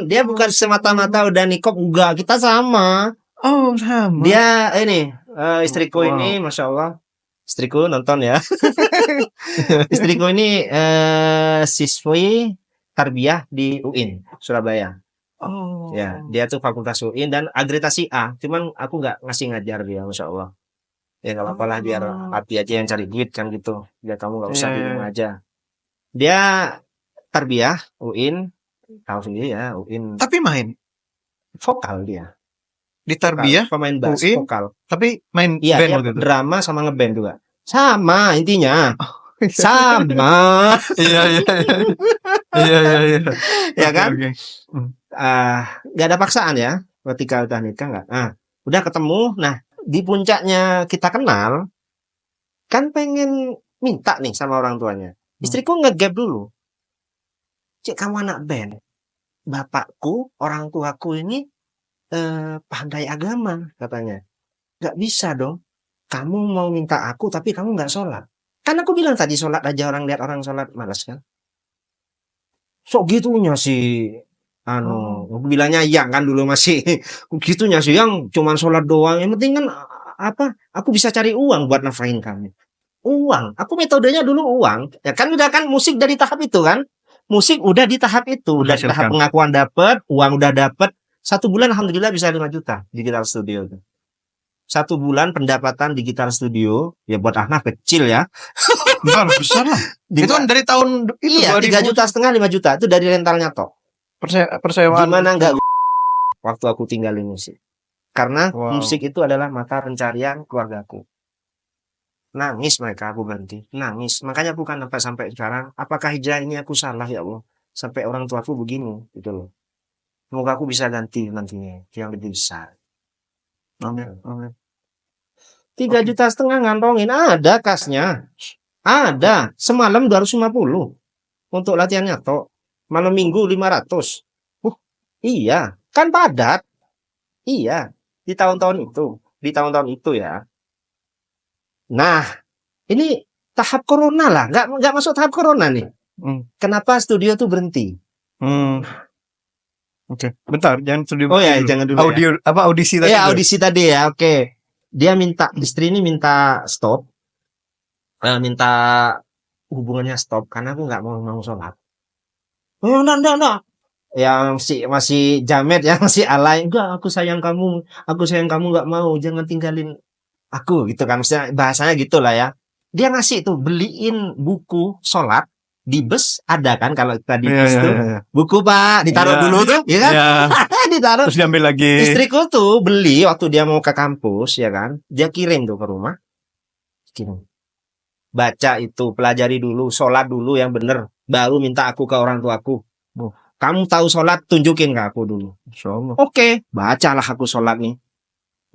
dia bukan semata-mata udah nikop, enggak, kita sama. Oh sama. Dia ini istriku ini, Masya Allah. Istriku nonton ya. Istriku ini siswi tarbiyah di UIN Surabaya. Oh. Ya, dia tuh fakultas UIN dan akreditasi A. Cuman aku nggak ngasih ngajar dia, Masya Allah. Ya nggak apa-apa lah, biar hati aja yang cari duit kan gitu. Biar kamu nggak usah di rumah aja. Dia tarbiyah UIN, tahu sendiri ya UIN. Tapi main vokal dia. Di tarbiyah pemain bass vokal. Tapi main band waktu itu. Drama sama ngeband juga. Sama intinya. Sama. Iya, iya, iya. Iya, iya, iya. Ya Oke, kan? oke. Hmm. Nggak ada paksaan ya ketika udah nikah nggak. Udah ketemu. Nah, di puncaknya kita kenal, kan pengen minta nih sama orang tuanya. Istriku nge-gap dulu. Cik, kamu anak band. Bapakku, orang tuaku ini pandai agama katanya. Nggak bisa dong. Kamu mau minta aku tapi kamu nggak sholat. Kan aku bilang tadi sholat aja orang lihat orang sholat malas kan. Sok gitunya sih. Aku bilangnya yang kan dulu masih gitunya sih yang cuman sholat doang. Yang penting kan apa? Aku bisa cari uang buat nafkahin kamu. Uang. Aku metodenya dulu uang. Ya kan udah kan musik dari tahap itu kan. Musik udah di tahap itu. Udah tahap Menghasilkan. pengakuan dapet, uang udah dapet. 1 bulan alhamdulillah bisa 5 juta digital studio. 1 bulan pendapatan digital studio. Ya buat anak kecil ya. Besar lah. Itu kan dari tahun itu Iya, 2000 3,5 juta, 5 juta. Itu dari rentalnya toh. persewaan. Gimana enggak waktu aku tinggalin musik. Karena Wow. musik itu adalah mata pencarian keluargaku. Nangis mereka aku berhenti. Nangis. Makanya bukan sampai sekarang. Apakah hijrah ini aku salah ya Allah? Sampai orang tuaku begini. Gitu loh. Semoga aku bisa ganti nantinya. Yang lebih besar. Amin. Amin. 3,5 juta ngantongin. Ada kasnya. Ada. Semalam 250. Untuk latihannya toh. Malam minggu 500. Iya. Kan padat. Iya. Di tahun-tahun itu. Di tahun-tahun itu ya. Nah. Ini tahap corona lah. Nggak masuk tahap corona nih. Kenapa studio tuh berhenti? Oke. Bentar, jangan studio. Oh ya, jangan dulu Audio apa audisi tadi? ya. Audisi tadi ya. Oke. Dia minta, istri ini minta stop. Minta hubungannya stop karena aku nggak mau sholat. Oh, enggak. Ya masih jamet ya, masih alay. Enggak, aku sayang kamu nggak mau, jangan tinggalin aku gitu kan. Maksudnya bahasanya gitulah ya. Dia ngasih tuh beliin buku sholat di bus ada kan kalau tadi bus tuh. Buku Pak ditaruh dulu tuh, ya kan? Ditaruh. Terus diambil lagi. Istriku tuh beli waktu dia mau ke kampus ya kan. Dia kirim tuh ke rumah. Kirim. Baca itu, pelajari dulu, sholat dulu yang bener, baru minta aku ke orang tuaku. Kamu tahu sholat, tunjukin ke aku dulu. Oke, bacalah aku sholat nih.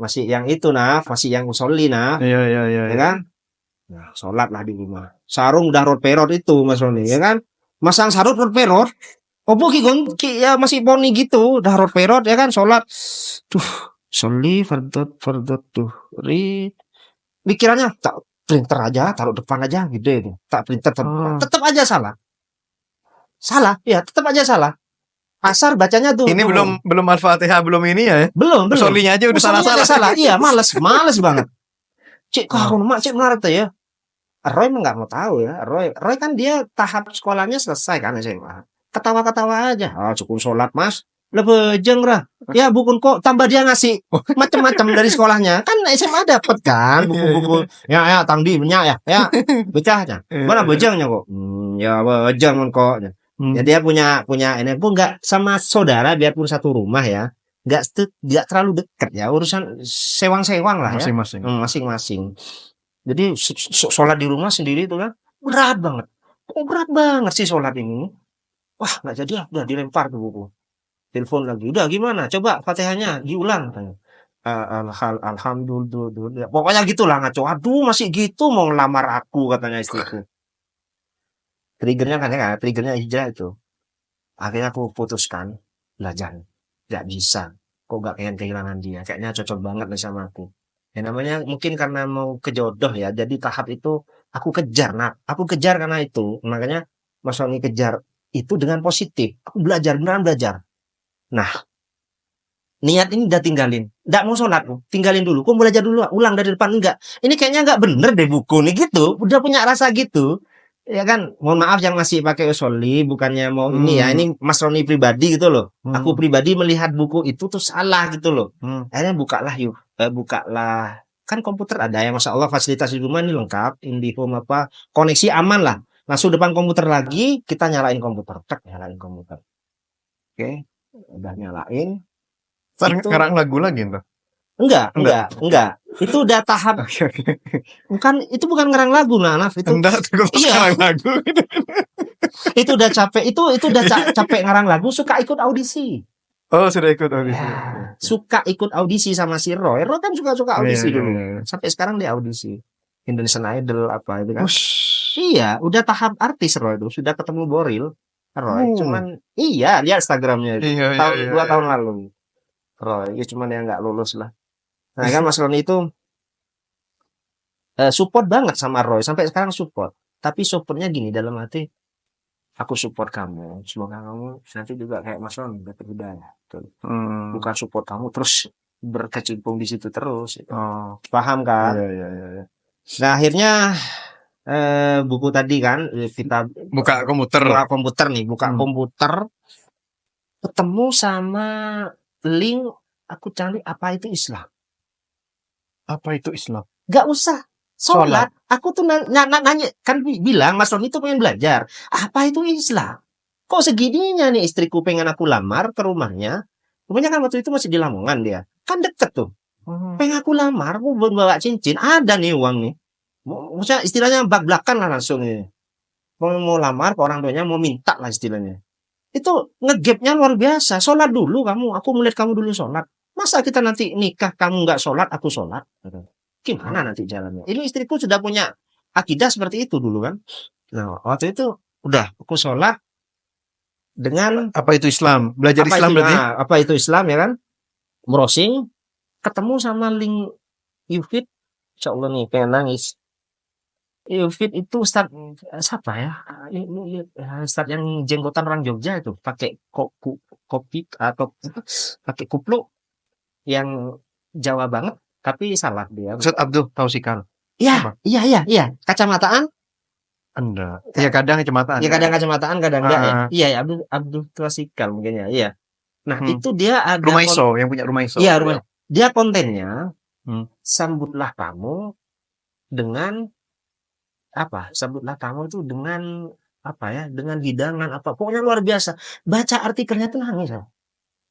Masih yang itu masih yang usolli Iya. ya kan? Nah, sholat lah di rumah. Sarung udah rot perot itu Mas Roni, ya kan? Masang sarung rot perot. Opo ki ya masih poni gitu, udah rot perot ya kan, sholat. Tuh, sholli fardot tuh. Pikirannya tak printer aja, taruh depan aja gede itu. Tak printer tetap aja salah. Ya, tetap aja salah. Asar bacanya tuh. Ini belum Al-Fatihah belum ini ya? Belum. Solinya aja udah salah. Iya, males banget. Cik menarik tuh ya. Roy mah nggak mau tahu ya. Roy kan dia tahap sekolahnya selesai kan SMA. Ketawa-ketawa aja. Cukup sholat mas. Lebejeng lah. Ya bukan kok tambah dia ngasih macam-macam dari sekolahnya. Kan SMA dapat kan buku-buku. Ya tangdi banyak ya. Becahnya. Mana bejengnya kok? Ya bejeng kok. Ya dia punya ini pun nggak sama saudara biarpun satu rumah ya. Nggak terlalu dekat ya. Urusan sewang-sewang lah ya. Masing-masing. Jadi sholat di rumah sendiri itu kan berat banget. Kok berat banget sih sholat ini? Wah nggak jadi lah, udah dilempar tuh buku. Telepon lagi, udah gimana? Coba Fatihahnya diulang. Alhamdulillah. Pokoknya gitulah ngaco. Aduh masih gitu mau ngelamar aku katanya istriku. Triggernya hijrah itu. Akhirnya aku putuskan belajar. Gak bisa. Kok gak pengen kehilangan dia? Kayaknya cocok banget nih sama aku. Ya namanya mungkin karena mau kejodoh ya. Jadi tahap itu aku kejar. Aku kejar karena itu. Makanya Mas Roni kejar itu dengan positif. Aku beneran belajar. Nah, niat ini udah tinggalin. Nggak mau sholat, tinggalin dulu. Kok belajar dulu, ulang dari depan. Enggak. Ini kayaknya nggak bener deh buku nih gitu. Udah punya rasa gitu. Ya kan, mohon maaf yang masih pakai usolli. Bukannya mau ini ya. Ini Mas Roni pribadi gitu loh. Aku pribadi melihat buku itu tuh salah gitu loh. Akhirnya bukalah kan komputer ada ya, Masya Allah fasilitas di rumah ini lengkap, IndiHome koneksi aman lah. Langsung depan komputer lagi kita nyalain komputer. Nyalain komputer. Oke, udah nyalain. Sekarang lagu lagi entah. Enggak. Itu udah tahap, Oke, oke. bukan ngerang lagu, Naf. Enggak, gue Iya, sekarang lagu. itu udah capek, itu udah capek ngarang lagu, suka ikut audisi. Oh, sudah ikut audisi. Ya, suka ikut audisi sama si Roy. Roy kan suka Iya, audisi iya, dulu. iya. Sampai sekarang dia audisi. Indonesian Idol apa itu kan. Ush. Iya, udah tahap artis Roy itu. Sudah ketemu Boril. Roy, cuman iya, lihat Instagramnya itu. Iya, iya, Tahun iya, 2 tahun iya. lalu. Roy, ya cuman yang nggak lulus lah. Nah kan Mas Roni itu support banget sama Roy. Sampai sekarang support. Tapi supportnya gini dalam hati, aku support kamu. Semoga kamu nanti juga kayak Mas Roni dapat hidayah. Tuh. Hmm. Bukan support kamu terus berkecimpung di situ terus. Oh, Paham kan? iya, iya, iya. Nah akhirnya buku tadi kan kita Buka komputer. buka komputer nih, Hmm. komputer, ketemu sama link, aku cari apa itu Islam. Apa itu Islam? Gak usah Sholat. sholat. Aku tuh nanya kan bilang Mas Roni itu pengen belajar. Apa itu Islam? Kok segininya nih istriku pengen aku lamar ke rumahnya. Rumahnya kan waktu itu masih di Lamongan dia. Kan deket tuh. Pengen aku lamar, aku bawa cincin. Ada nih uang nih. Maksudnya istilahnya bak-blakan lah langsung nih. Mau lamar ke orang tuanya, mau minta lah istilahnya. Itu ngegapnya luar biasa. Sholat dulu kamu. Aku melihat kamu dulu sholat. Masa kita nanti nikah kamu nggak sholat, aku sholat? Gimana nanti jalannya? Ini istriku sudah punya akidah seperti itu dulu kan. Nah, waktu itu udah aku sholat dengan Apa itu Islam? Belajar apa Islam itu, berarti? apa itu Islam ya kan? Browsing, ketemu sama link YouFit. Insya Allah nih pengen nangis. YouFit itu Ustaz siapa ya? Ini Ustaz yang jenggotan orang Jogja itu pakai kopi atau pakai kupluk yang Jawa banget tapi salah dia. Ustaz Abdul Tausikal. Iya, iya. Kacamataan? Anda. Ya kadang kacamataan. Ya kadang kacamataan, kadang enggak ya. Ah. Iya, ya Abdul Tausikal mungkin ya. Iya. Nah, Hmm. itu dia ada Rumah Iso, yang punya Rumah Iso. Iya, rumah. Dia kontennya sambutlah kamu dengan apa? Sambutlah kamu itu dengan apa ya? Dengan hidangan apa? Pokoknya luar biasa. Baca artikelnya tuh nangis ya.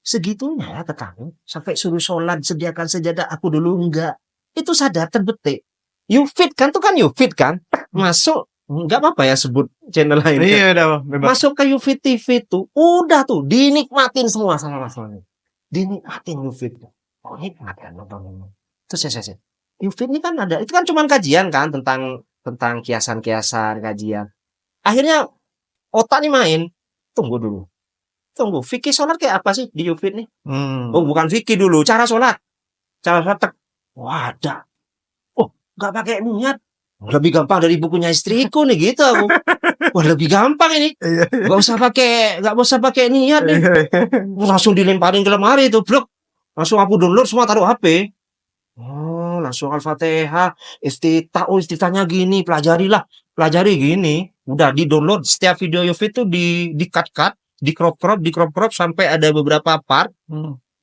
Segitunya ya ke kamu. Sampai suruh sholat, sediakan sejadah. Aku dulu enggak. Itu sadar terbetik. YouFit kan, tuh kan YouFit kan. Masuk, enggak apa-apa ya sebut channel lain. Iya, udah bebas. Masuk ke YouFit TV tuh, udah tuh dinikmatin semua sama Mas Roni. Dinikmatin YouFit. Oh, nikmat kan nonton ini. Terus saya. YouFit ini kan ada, itu kan cuma kajian kan tentang kiasan-kiasan kajian. Akhirnya otak nih main. Tunggu. Fikih sholat kayak apa sih di YouFit nih? Oh, bukan fikih dulu, cara sholat. Wah, ada. Oh, nggak pakai niat. Lebih gampang dari bukunya istriku nih gitu aku. Wah, lebih gampang ini. Nggak usah pakai niat nih. Langsung dilemparin ke lemari itu, blok. Langsung aku download semua, taruh HP. Oh, langsung Al-Fatihah, istiftahnya gini, pelajari gini. Udah di-download setiap video YouFit itu di cut, di crop sampai ada beberapa part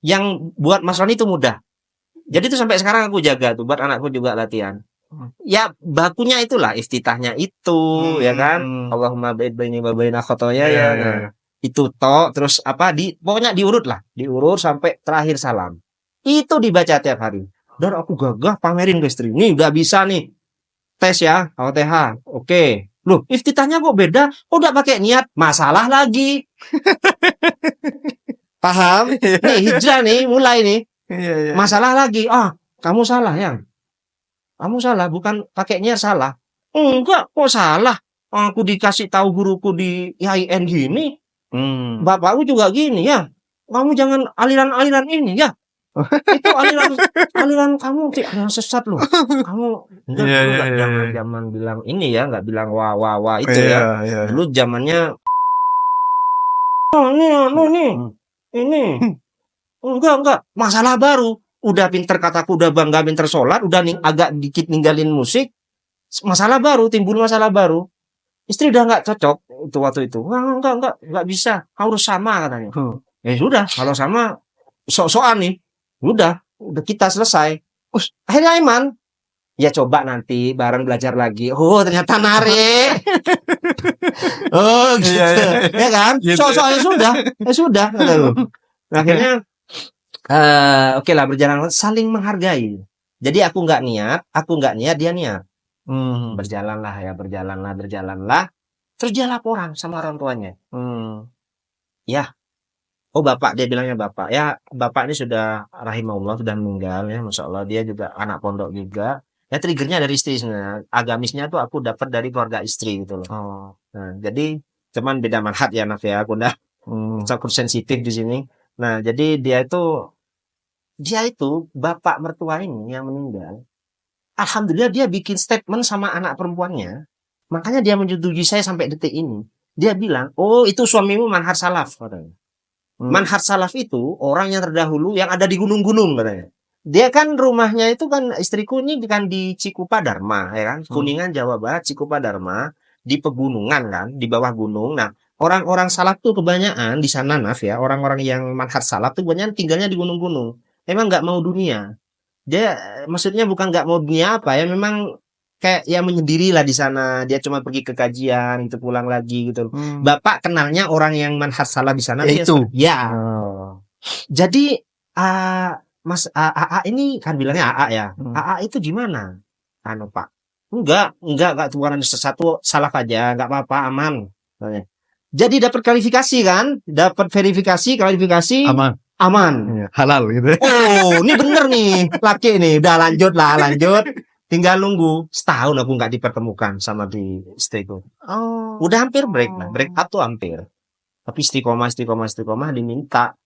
yang buat Mas Roni itu mudah. Jadi itu sampai sekarang aku jaga tuh buat anakku juga latihan. Ya bakunya itulah iftitahnya itu ya kan. Allahumma ba'id baini wa baina khotoya ya. Nah, itu terus apa pokoknya diurut sampai terakhir salam. Itu dibaca tiap hari. Dan aku gagah pamerin ke istri. Nih udah bisa nih. Tes ya, Al-Fatihah. Oke. Loh, iftitahnya kok beda? Kok udah pakai niat? Masalah lagi. Paham? Nih hijrah nih mulai nih. Masalah lagi. Kamu salah ya. Kamu salah, bukan pakai niat salah. Enggak, kok salah? Aku dikasih tahu guruku di IAIN gini. Bapakku juga gini ya. Kamu jangan aliran-aliran ini ya. Itu aliran kamu yang sesat loh. Kamu jangan bilang ini ya, nggak bilang wah itu ya. Dulu zamannya ini enggak masalah baru. Udah pinter kataku, udah bangga pinter sholat, udah agak dikit ninggalin musik, timbul masalah baru. Istri udah nggak cocok itu waktu itu. Nggak bisa, harus sama katanya. Ya sudah, kalau sama sok-sokan nih. Udah kita selesai. Akhirnya iman. Ya coba nanti bareng belajar lagi. Oh, ternyata narik. Oh, gitu. Ya kan? Sok-sok ya sudah. Nah, akhirnya oke lah berjalan saling menghargai. Jadi aku nggak niat, dia niat. Hmm. Berjalanlah. Terus dia laporan sama orang tuanya. Hmm. Ya, oh bapak, dia bilangnya bapak. Ya, bapak ini sudah rahimahullah, sudah meninggal ya, masya Allah. Dia juga anak pondok juga. Ya triggernya dari istri sebenarnya. Agamisnya tuh aku dapat dari keluarga istri gitu loh. Oh. Nah, jadi cuman beda manhat ya Naf ya. Aku udah Hmm. cukup sensitif di sini. Nah, jadi dia itu bapak mertua ini yang meninggal. Alhamdulillah dia bikin statement sama anak perempuannya. Makanya dia menyetujui saya sampai detik ini. Dia bilang, oh itu suamimu manhar salaf, katanya. Hmm. Manhar salaf itu orang yang terdahulu yang ada di gunung-gunung, katanya. Dia kan rumahnya itu kan, istriku ini kan di Cikupa Dharma, ya kan? Kuningan, Jawa Barat, Cikupa Dharma, di pegunungan kan, di bawah gunung. Nah, orang-orang salaf tuh kebanyakan di sana, Naf ya, orang-orang yang manhar salaf tuh kebanyakan tinggalnya di gunung-gunung. Emang nggak mau dunia. Dia maksudnya bukan nggak mau dunia apa ya, memang kayak ya menyendiri lah di sana. Dia cuma pergi ke kajian itu pulang lagi gitu. Hmm. Bapak kenalnya orang yang manhaj salah di sana Ya tuh itu. ya. Oh. Jadi Mas AA ini kan bilangnya AA ya. Hmm. AA itu gimana? Anu Pak. Enggak bukan satu salah aja, enggak apa-apa, aman. Jadi dapat klarifikasi kan? Dapat verifikasi, klarifikasi Aman. aman. Iya, halal gitu. Oh, ini bener nih, laki nih. Udah lanjut. Tinggal nunggu setahun aku nggak dipertemukan sama di istriku. Oh. Udah hampir break up tuh hampir. Tapi istiqomah diminta.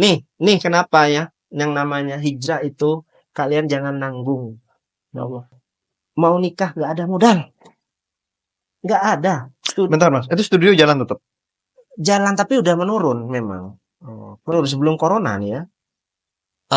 Nih kenapa ya? Yang namanya hijrah itu kalian jangan nanggung. Ya Allah. Mau nikah nggak ada modal. Nggak ada. Bentar Mas, itu studio jalan tetap? Jalan tapi udah menurun memang. Menurun sebelum corona nih ya.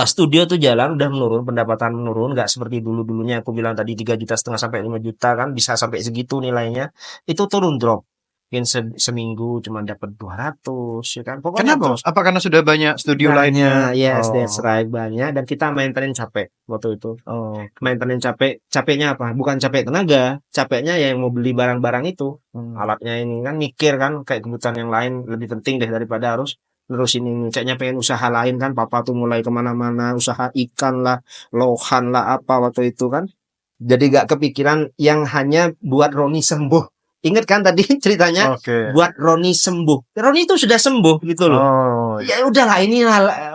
Studio tuh jalan udah menurun, pendapatan menurun, nggak seperti dulunya aku bilang tadi 3,5 juta sampai 5 juta kan, bisa sampai segitu nilainya. Itu turun drop. Mungkin seminggu cuma dapat 200 ya kan. Pokoknya Kenapa Mas? Apa karena sudah banyak studio lainnya? Yes, Oh. that's right, banyak, dan kita maintenance capek waktu itu. Oh. Maintenance capeknya apa? Bukan capek tenaga, capeknya ya yang mau beli barang-barang itu. Alatnya ini kan mikir kan, kayak kebutuhan yang lain lebih penting deh daripada harus terus ini ceknya pengen usaha lain kan. Papa tuh mulai kemana-mana, usaha ikan lah, lohan lah apa waktu itu kan. Jadi gak kepikiran yang hanya buat Roni sembuh. Ingat kan tadi ceritanya? Oke. Buat Roni sembuh. Roni itu sudah sembuh gitu loh. Oh. Ya udahlah,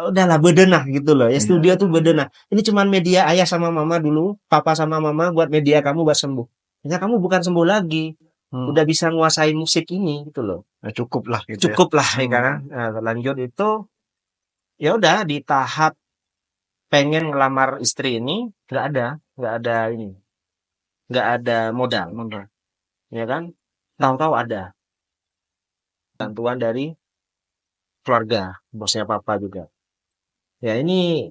udahlah bedenah gitu loh. Ya studio tuh bedenah. Ini cuman media ayah sama mama dulu, papa sama mama buat media kamu buat sembuh. Ya kamu bukan sembuh lagi. Udah bisa nguasai musik ini gitu loh. Ya, cukup lah gitu. Cukup lah ya kan. Nah, lanjut itu ya udah di tahap pengen ngelamar istri ini nggak ada modal. Ya kan? Tahu-tahu ada bantuan dari keluarga, bosnya papa juga. Ya ini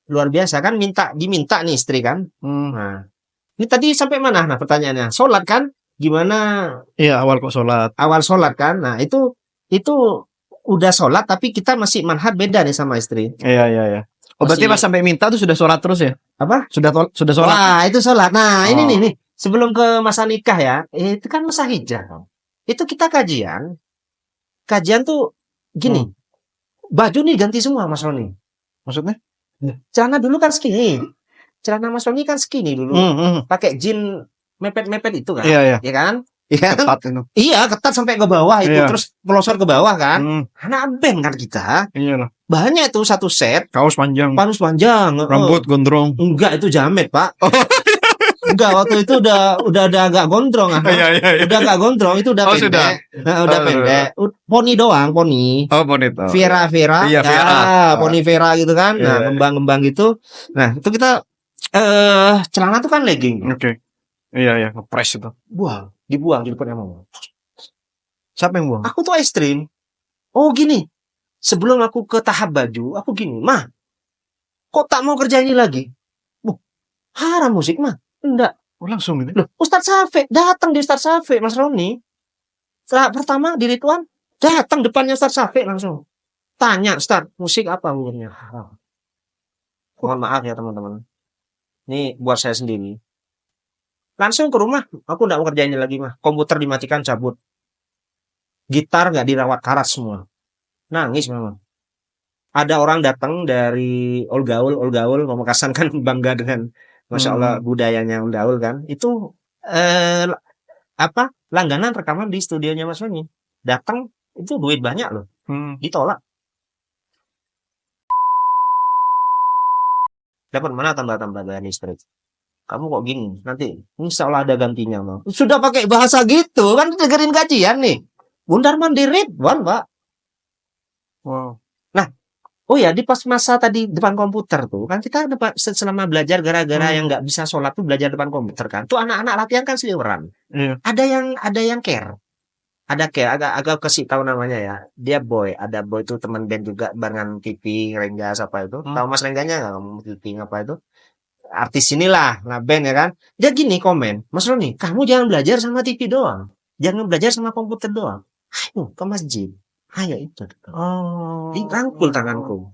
luar biasa kan, diminta nih istri kan. Nah, ini tadi sampai mana? Nah pertanyaannya, sholat kan? Gimana? Iya, awal kok sholat. Awal sholat kan? Nah itu udah sholat tapi kita masih manhaj beda nih sama istri. Iya. Oh, berarti pas sampai minta tuh sudah sholat terus ya? Apa? Sudah sholat. Wah, itu sholat. Nah, ini nih. Sebelum ke masa nikah ya, itu kan masa hijrah. Itu kita kajian. Kajian tuh gini. Baju nih ganti semua Mas Roni. Maksudnya? Celana dulu kan skinny. Celana Mas Roni kan skinny dulu. Pakai jean mepet-mepet itu kan. Iya. Iya kan? Iya, ketat itu. Iya, ketat sampai ke bawah itu. Iya. Terus pelosor ke bawah kan. Anak band kan kita. Iya lah. Banyak tuh satu set. Kaos panjang. Rambut gondrong. Enggak, itu jamet, Pak. Enggak, waktu itu udah agak gondrong kan. Iya. Udah agak gondrong, itu udah pendek. Udah pendek. Poni doang, poni. Oh, poni itu. Vera. Iya, Vera. Poni Vera gitu kan. Nah, ngembang-ngembang gitu. Nah, itu kita celana tuh kan legging. Oke. Iya, ngepres itu. Dibuang di depannya mama. Siapa yang buang? Aku tuh ekstrim. Oh, gini. Sebelum aku ke tahap baju, aku gini, "Mah, kok tak mau kerja ini lagi?" Haram musik, Mah. Enggak. Oh, langsung gitu. Loh, Ustadz Safe datang di Ustadz Safe, Mas Roni. Setelah pertama di Ridwan, datang depannya Ustadz Safe langsung. Tanya, "Ustadz, musik apa hukumnya?" Haram. Mohon maaf ya teman-teman. Ini buat saya sendiri. Langsung ke rumah, aku enggak mau kerjain ini lagi, Mah. Komputer dimatikan, cabut. Gitar enggak dirawat, karat semua. Nangis memang. Ada orang datang dari Olgaul, Pamekasan kan bangga dengan Masya Allah budayanya Undaul kan. Itu langganan rekaman di studionya Mas Roni. Datang itu duit banyak loh. Ditolak. Dapat mana tambah-tambah bayar listrik? Kamu kok gini? Nanti insya Allah ada gantinya loh. Sudah pakai bahasa gitu kan dengerin kajian nih. Mundar mandir Ridwan, Pak. Wow. Nah, oh ya, di pas masa tadi depan komputer tuh, kan kita selama belajar gara-gara yang nggak bisa sholat tuh belajar depan komputer kan. Tuh anak-anak latihan kan seliweran. Iya. Ada yang care. Ada care, agak kasih tahu namanya ya. Dia Boy, ada Boy itu teman band juga barengan Pipi, Renggas apa itu. Tahu Mas Rengganya nggak? Pipi apa itu? Artis inilah, nah band ya kan. Dia gini komen, Mas Roni, kamu jangan belajar sama TV doang. Jangan belajar sama komputer doang. Ayo ke masjid. Ayo itu. Dirangkul tanganku.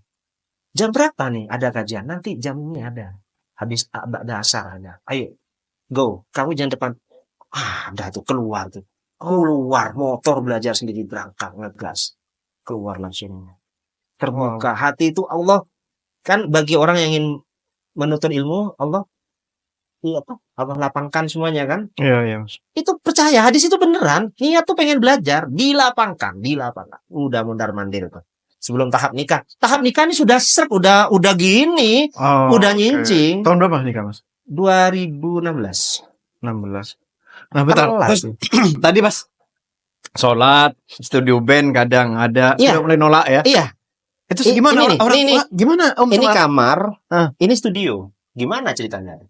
Jam berapa nih ada kajian? Nanti jam ini ada. Habis ada asar ada. Ayo. Go. Kamu jangan depan. Udah tuh keluar tuh. Keluar motor belajar sendiri berangkat ngegas. Keluar langsung. Terbuka hati itu Allah kan bagi orang yang ingin menuntut ilmu Allah Allah lapangkan semuanya kan. Iya. Itu percaya hadis itu beneran. Niat tuh pengen belajar, dilapangkan. Udah mundar mandir tuh. Sebelum tahap nikah. Tahap nikah ini sudah serp, udah gini, udah nyincing. Tahun berapa nikah, Mas? 2016. 16. Nah, bentar. Terus, tadi pas sholat, studio band kadang ada, Iya. udah mulai nolak ya? Iya. Itu gimana ini, orang tua? Gimana Om? Ini sholat? kamar, ini studio. Gimana ceritanya?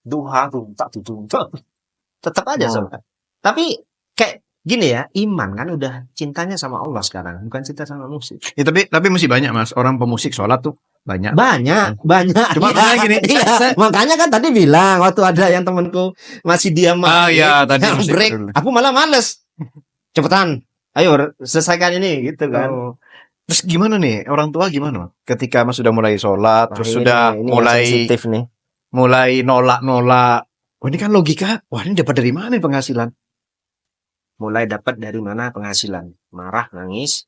Duha, tak tetap aja sholat. Tapi kayak gini ya, iman kan udah cintanya sama Allah sekarang, bukan cinta sama musik. Ya, tapi masih banyak Mas, orang pemusik sholat tuh banyak. Banyak. Cuma ya, gini. iya. Makanya kan tadi bilang waktu ada yang temanku masih diam tadi break, aku malah males. Cepetan, ayo selesaikan ini gitu kan. Terus gimana nih orang tua gimana? Ketika Mas sudah mulai sholat, terus sudah mulai nih. Mulai nolak. Ini kan logika. Wah, ini dapat dari mana penghasilan? Mulai dapat dari mana penghasilan? Marah, nangis,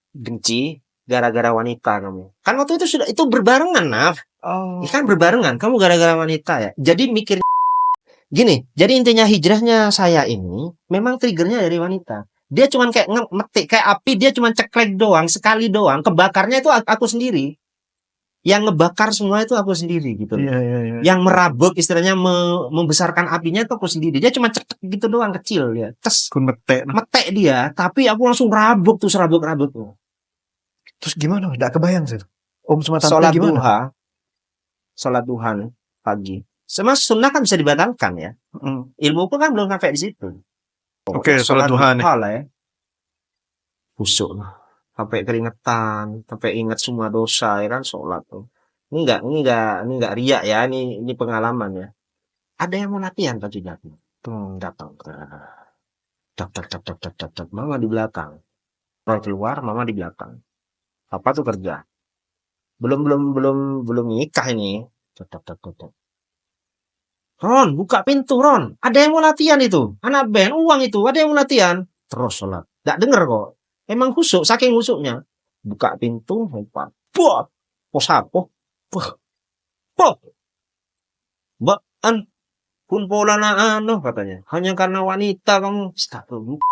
benci, gara-gara wanita kamu. Kan waktu itu sudah itu berbarengan, Naf. Kan berbarengan. Kamu gara-gara wanita ya. Jadi mikir gini. Jadi intinya hijrahnya saya ini memang triggernya dari wanita. Dia cuman kayak ngemetik kayak api. Dia cuman ceklek doang, sekali doang. Kebakarnya itu aku sendiri. Yang ngebakar semua itu aku sendiri gitu. Iya. Yang merabuk istilahnya membesarkan apinya itu aku sendiri. Dia cuma cetek gitu doang kecil ya. Tes metek dia, tapi aku langsung rabuk tuh serabuk-rabuk tuh. Terus gimana? Enggak kebayang sih. Om sama tante Salat gimana? duha. Salat duha pagi. Semua sunnah kan bisa dibatalkan ya. Ilmuku kan belum sampai di situ. Oke, salat duha nih. Ya. Busuk lah. Sampai keringetan, sampai ingat semua dosa ya kan sholat tuh. Ini enggak riak ya, ini pengalaman ya. Ada yang mau latihan tadi datang. Datang. Dap. Mama di belakang. Roy keluar, mama di belakang. Papa tuh kerja. Belum nikah ini. Dap. Ron, buka pintu Ron. Ada yang mau latihan itu. Anak band, uang itu. Ada yang mau latihan. Terus sholat. Nggak denger kok. Emang khusuk, saking khusuknya. Buka pintu, lompat. Buat. Posapo. Mbak, pun pola katanya. Hanya karena wanita kamu. Astagfirullah.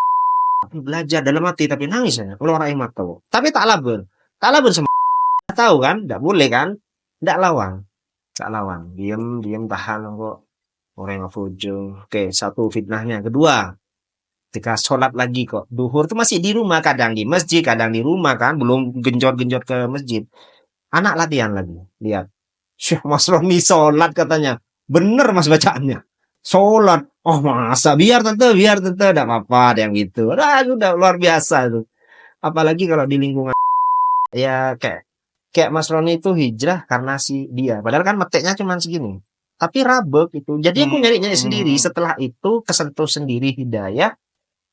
Belajar dalam hati, tapi nangis ya. Keluar air mata. Tapi tak labur sama. Tahu kan? Nggak boleh kan? Nggak lawan. Diam, tahan kok. Orang yang Oke, satu fitnahnya. Kedua. Ketika sholat lagi kok. Duhur tuh masih di rumah. Kadang di masjid, kadang di rumah kan. Belum genjot-genjot ke masjid. Anak latihan lagi. Lihat. Syekh Mas Roni sholat katanya. Bener Mas bacaannya. Sholat. Oh masa. Biar tante. Tidak apa-apa. Ada yang gitu. Udah luar biasa itu. Apalagi kalau di lingkungan. Ya kayak Mas Roni itu hijrah karena si dia. Padahal kan meteknya cuma segini. Tapi rabek itu. Jadi aku nyari sendiri. Setelah itu kesentuh sendiri hidayah.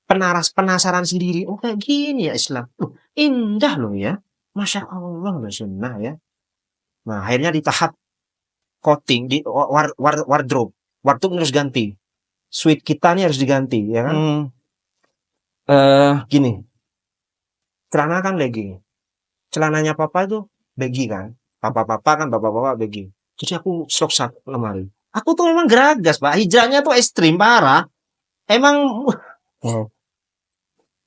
Penasaran sendiri. Oh kayak gini ya Islam. Indah loh ya. Masya Allah loh sunnah ya. Nah akhirnya di tahap coating. Di wardrobe. Wardrobe harus ganti. Suite kita nih harus diganti. Ya kan. Gini. Celana kan legging. Celananya papa itu baggy kan. Papa kan bapak-bapak baggy. Jadi aku slok lemari. Aku tuh memang geragas, Pak. Hijrahnya tuh ekstrim parah. Emang Wow.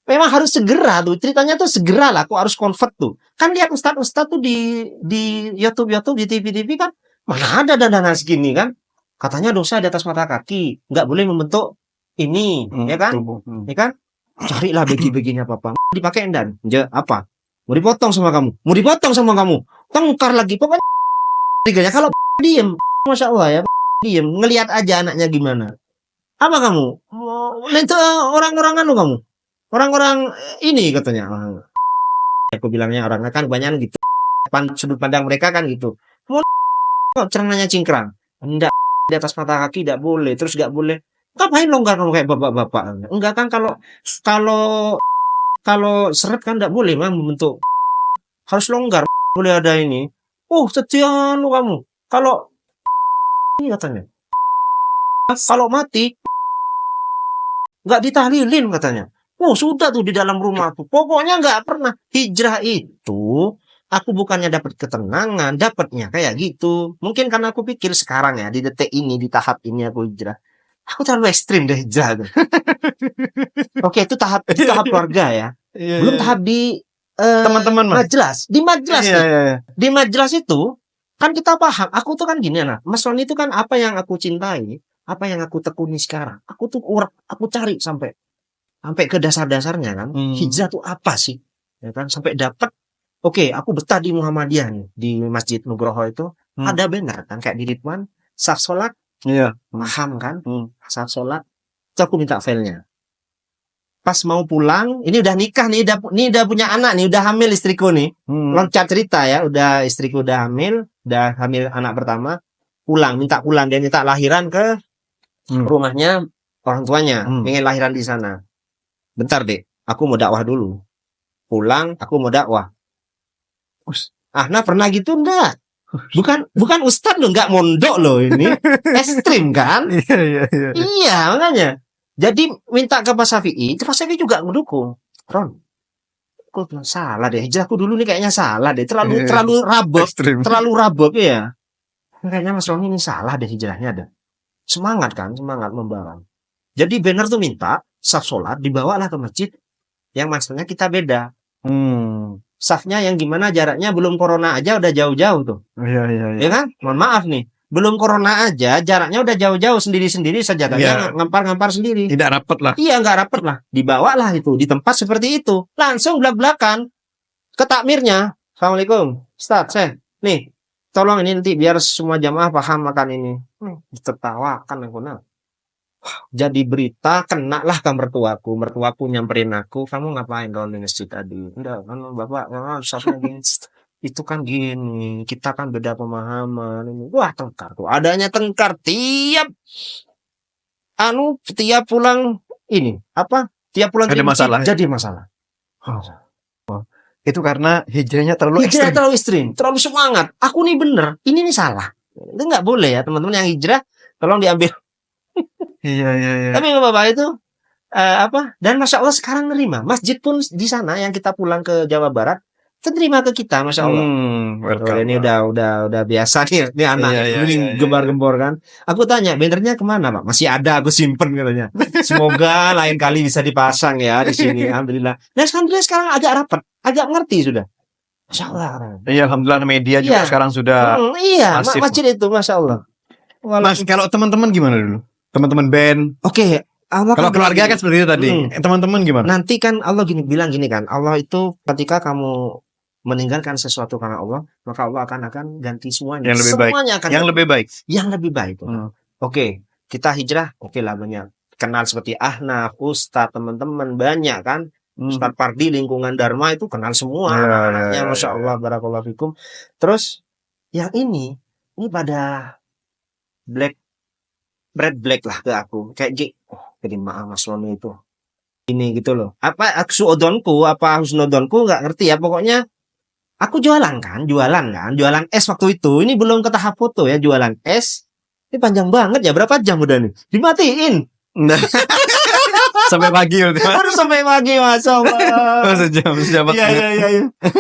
memang harus segera tuh. Ceritanya tuh segera lah. Aku harus convert tuh. Kan lihat ustaz-ustaz tuh di YouTube, di TV kan. Mana ada dandanan segini kan. Katanya dosa di atas mata kaki. Nggak boleh membentuk ini. Ya kan? Tubuh. Ya kan? Carilah begi-beginya papa. Dipakai dan. Apa? Mau dipotong sama kamu. Mau dipotong sama kamu. Tengkar lagi. Pokoknya tiganya. Kalau diem. Masya Allah ya. Diem. Ngelihat aja anaknya gimana. Apa kamu? Itu orang-orang anu kamu. Orang-orang ini katanya. Aku bilangnya orangnya kan banyak gitu. Sudut pandang mereka kan gitu. Mau celananya cingkrang. Enggak. Di atas mata kaki tidak boleh. Terus nggak boleh. Ngapain longgar kamu kayak bapak-bapak? Enggak kan kalau seret kan tidak boleh mah membentuk. Harus longgar. Boleh ada ini. Oh, setia lu kamu. Kalau ini katanya. Kalau mati nggak ditahlilin katanya. Oh, sudah tuh di dalam rumah tuh. Pokoknya nggak pernah hijrah itu. Aku bukannya dapat ketenangan, dapatnya kayak gitu. Mungkin karena aku pikir sekarang ya, di detik ini, di tahap ini aku hijrah. Aku terlalu ekstrim deh hijrah tuh. Oke, itu tahap keluarga ya. Iya, Belum iya. tahap di Teman-teman, Mas. majelis. Di majelis Iya, nih. iya, iya. Di majelis itu kan kita paham. Aku tuh kan gini lah. Mas Roni itu kan apa yang aku cintai, apa yang aku tekuni sekarang. Aku tuh aku cari sampai ke dasar-dasarnya kan. Hijrah tuh apa sih? Ya kan sampai dapat. Oke, aku betah di Muhammadiyah nih, di Masjid Nugroho itu ada banner kan kayak di Ridwan, saf sholat, Iya. paham kan? Saf sholat. Itu aku minta filenya. Pas mau pulang, ini udah nikah nih, udah punya anak nih, udah hamil istriku nih. Loncat cerita ya, udah istriku udah hamil anak pertama. Minta pulang, dia minta lahiran ke rumahnya orang tuanya, pengen lahiran di sana. Bentar deh, aku mau dakwah dulu. Pulang, aku mau dakwah. Nah pernah gitu enggak? Bukan ustad loh, enggak mondok loh ini. Ekstrim kan? Iya, iya, iya. Iya, makanya. Jadi minta ke Pak Syafi'i, Pak Syafi'i juga mendukung. Ron, aku bilang salah deh. Hijrahku dulu nih kayaknya salah deh. Terlalu rabek, Ekstrim. terlalu rabek ya. Kayaknya Mas Roni ini salah deh hijrahnya deh. Semangat kan, semangat membawa. Jadi banner tuh minta saf sholat dibawalah ke masjid yang maksudnya kita beda. Safnya yang gimana jaraknya belum corona aja udah jauh-jauh tuh. Iya, iya, iya. Ya kan? Mohon maaf nih. Belum corona aja jaraknya udah jauh-jauh sendiri-sendiri sajadahnya ngampar-ngampar sendiri. Tidak rapat lah. Iya, nggak rapet lah. Dibawalah itu di tempat seperti itu. Langsung belak-belakan ke takmirnya. Assalamualaikum. Ustaz, nih, tolong ini nanti biar semua jamaah paham makan ini. Ditertawakan aku nah. Jadi berita kena lah ke mertuaku nyamperin aku, kamu ngapain Ron di masjid tadi? Enggak kan bapak ustaznya gini. Itu kan gini, kita kan beda pemahaman ini. Wah tengkar tuh, adanya tengkar tiap pulang ini tiap pulang ada masalah. jadi masalah. Itu karena hijrahnya terlalu Hijrah ekstrim. terlalu ekstrim, terlalu semangat. Aku nih bener, ini nih salah. Itu nggak boleh ya teman-teman yang hijrah, tolong diambil. Iya, iya, iya. Tapi bapak itu dan masya Allah sekarang nerima. Masjid pun di sana yang kita pulang ke Jawa Barat terima ke kita, masya Allah. Ini udah biasa nih, ini anak ini gembar-gembor kan. Aku tanya, bannernya kemana Pak? Masih ada, aku simpen katanya. Semoga lain kali bisa dipasang ya di sini. Alhamdulillah. Nah sekarang agak rapat, agak ngerti sudah. Masya Allah. Iya, alhamdulillah media juga sekarang sudah. Iya, masif. masjid itu, masya Allah. Mas, kalau teman-teman gimana dulu? Teman-teman band. Oke. Kalau keluarga kan seperti itu tadi. Teman-teman gimana? Nanti kan Allah bilang gini kan. Allah itu ketika kamu meninggalkan sesuatu karena Allah, maka Allah akan ganti semuanya. Yang lebih semuanya baik. Yang lebih baik. Yang lebih baik. Oke, kita hijrah. Oke lah banyak. Kenal seperti Ahnaf, Ustadz, teman-teman banyak kan. Ustadz Pardi lingkungan Dharma itu kenal semua anak-anaknya, masya Allah, barakallahu fikum. Terus yang ini pada black lah ke aku. Kayak jadi maaf Mas Roni itu. Ini gitu loh. Apa suodonku, apa husnodonku nggak ngerti ya. Pokoknya aku jualan es waktu itu. Ini belum ke tahap foto ya, jualan es. Ini panjang banget ya, berapa jam udah nih? Dimatiin. Sampai pagi berarti. Harus sampai pagi, masya Allah. Sejam. Iya.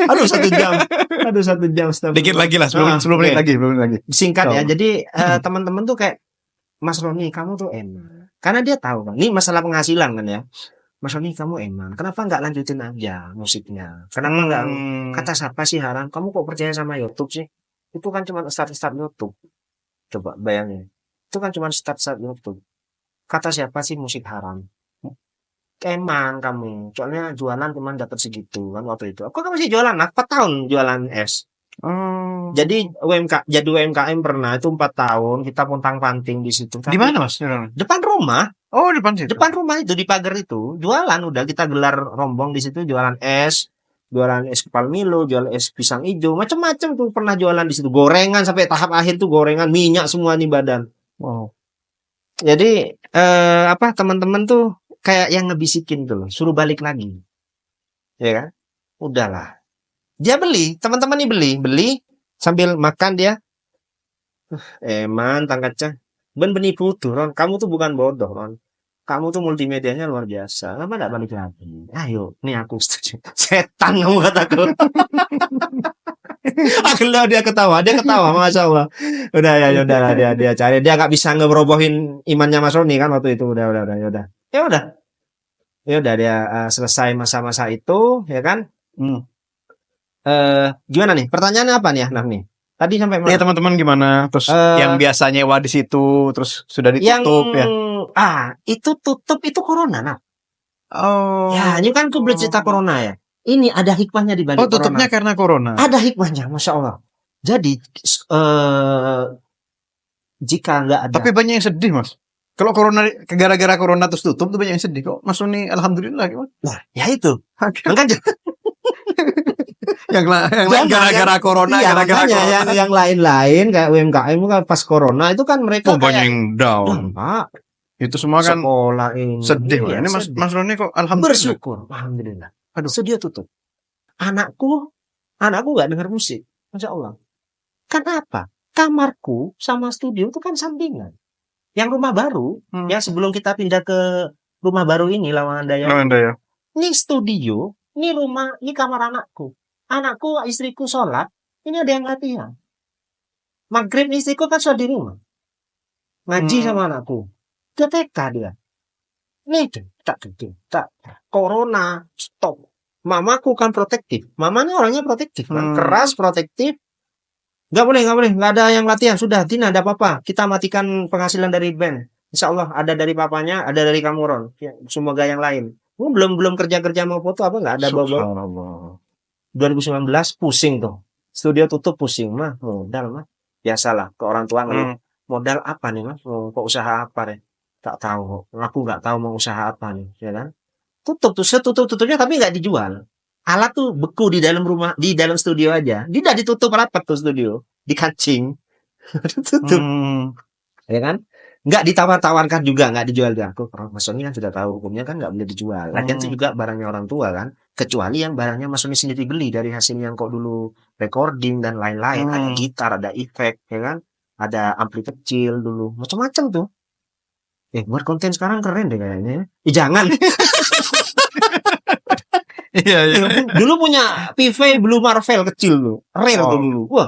Aduh 1 jam. Dikit lagi lah, 10 menit lagi. Singkat ya. Jadi teman-teman tuh kayak Mas Roni kamu tuh eman. Karena dia tahu kan, ini masalah penghasilan kan ya. Mas Roni kamu eman, kenapa nggak lanjutin aja musiknya? Kenapa nggak, kata siapa sih Haram? Kamu kok percaya sama YouTube sih? Itu kan cuma start YouTube. Coba bayangin. Itu kan cuma start YouTube. Kata siapa sih musik haram? Emang kamu, soalnya jualan cuma dapat segitu kan waktu itu. Aku kan masih jualan, 4 tahun jualan es. Oh. Jadi jadi UMKM pernah itu 4 tahun kita pontang-panting di situ. Di mana Mas? Depan rumah, Oh, depan situ. depan rumah itu di pagar itu jualan udah kita gelar rombong di situ jualan es kepal Milo, jualan es pisang hijau, macam-macam tuh pernah jualan di situ. Gorengan sampai tahap akhir tuh gorengan minyak semua nih badan. Wow. Jadi teman-teman tuh kayak yang ngebisikin tuh loh, suruh balik lagi. Ya kan? Udahlah. Dia beli, teman-teman nih beli sambil makan dia. Man, tangkatnya. Ben penipu tuh, Ron. Kamu tuh bukan bodoh, Ron. Kamu tuh multimedianya luar biasa. Kenapa enggak balik lagi? Ayo, nih aku setuju. Setan kamu kataku. Akhirnya dia ketawa, Masya Allah. Udah lah dia cari, dia nggak bisa ngerobohin imannya Mas Roni kan waktu itu. Udah. Ya udah dia selesai masa-masa itu, ya kan? Gimana nih? Pertanyaannya apa nih, Nah nih? Tadi sampai mana? Ya teman-teman gimana? Terus yang biasa nyewa di situ, terus sudah ditutup ya? Itu tutup itu corona, nah. Oh. Ya, ini kan aku bercerita corona ya. Ini ada hikmahnya di balik corona. Tutupnya karena corona. Ada hikmahnya, Masya Allah. Jadi jika nggak ada. Tapi banyak yang sedih, Mas. Kalau corona, gara-gara corona terus tutup tuh banyak yang sedih kok. Mas Roni, alhamdulillah gimana? Nah, ya itu. Makanya yang lain gara-gara corona, iya, gara-gara corona. Yang lain-lain kayak UMKM kan pas corona itu kan mereka banyak yang down. Pak. Itu semua kan sekolah ini sedih. Iya, ini Mas Roni kok alhamdulillah. Bersyukur, alhamdulillah. Aduh, dia tutup. Anakku nggak dengar musik, Masya Allah. Kenapa? Kamarku sama studio itu kan sampingan. Yang rumah baru, ya sebelum kita pindah ke rumah baru ini Lawandaya. Ini studio, ini rumah, ini kamar anakku. Anakku, istriku sholat, ini ada yang latihan. Maghrib istriku kan sholat di rumah. Ngaji sama anakku. Dia TK dia. Nih, tak. Corona, stop. Mamaku kan protektif. Mamanya orangnya protektif. Kan? Keras, protektif. Gak boleh. Gak ada yang latihan. Sudah, Tina, ada apa-apa. Kita matikan penghasilan dari band. Insya Allah, ada dari papanya, ada dari kamu, Ron. Ya, semoga yang lain. Belum kerja mau foto apa, gak ada bawa. 2019 pusing tuh. Studio tutup pusing, mah. Modal, mah. Biasalah, ke orang tua ngeluh. Modal apa nih, mah? Kok usaha apa, deh? Tak tahu. Aku gak tahu mau usaha apa nih, ya kan? Tutupnya tapi nggak dijual. Alat tuh beku di dalam rumah, di dalam studio aja. Tidak ditutup rapat tuh studio, dikancing. Tutup. Ya kan? Nggak ditawar-tawarkan juga, nggak dijual juga. Aku Mas Sony kan sudah tahu hukumnya kan nggak boleh dijual. Lagian itu juga barangnya orang tua kan. Kecuali yang barangnya Mas Sony sendiri beli dari hasil yang kok dulu recording dan lain-lain. Ada gitar, ada efek, ya kan? Ada ampli kecil dulu, macam-macam tuh. Buat konten sekarang keren deh kayaknya. Jangan. Iya. Dulu punya PV Blue Marvel kecil loh. Rare tuh dulu. Wah.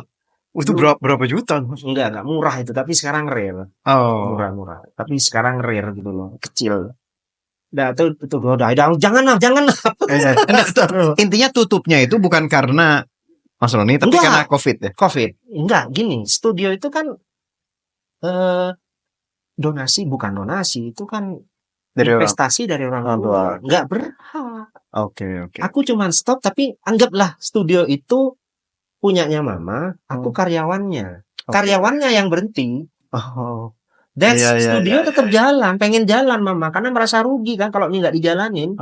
Itu berapa juta? Enggak murah itu, tapi sekarang rare. Murah. Tapi sekarang rare gitu loh, kecil. Nah, itu udah jangan lah. Intinya tutupnya itu bukan karena Mas Roni, tapi karena COVID ya. COVID. Enggak, gini, studio itu kan bukan donasi, itu kan investasi dari orang tua. Enggak berhak. Oke. Aku cuman stop, tapi anggaplah studio itu punyanya mama, aku karyawannya. Karyawannya yang berhenti. Studio tetap jalan, pengen jalan mama, karena merasa rugi kan kalau ini nggak dijalanin.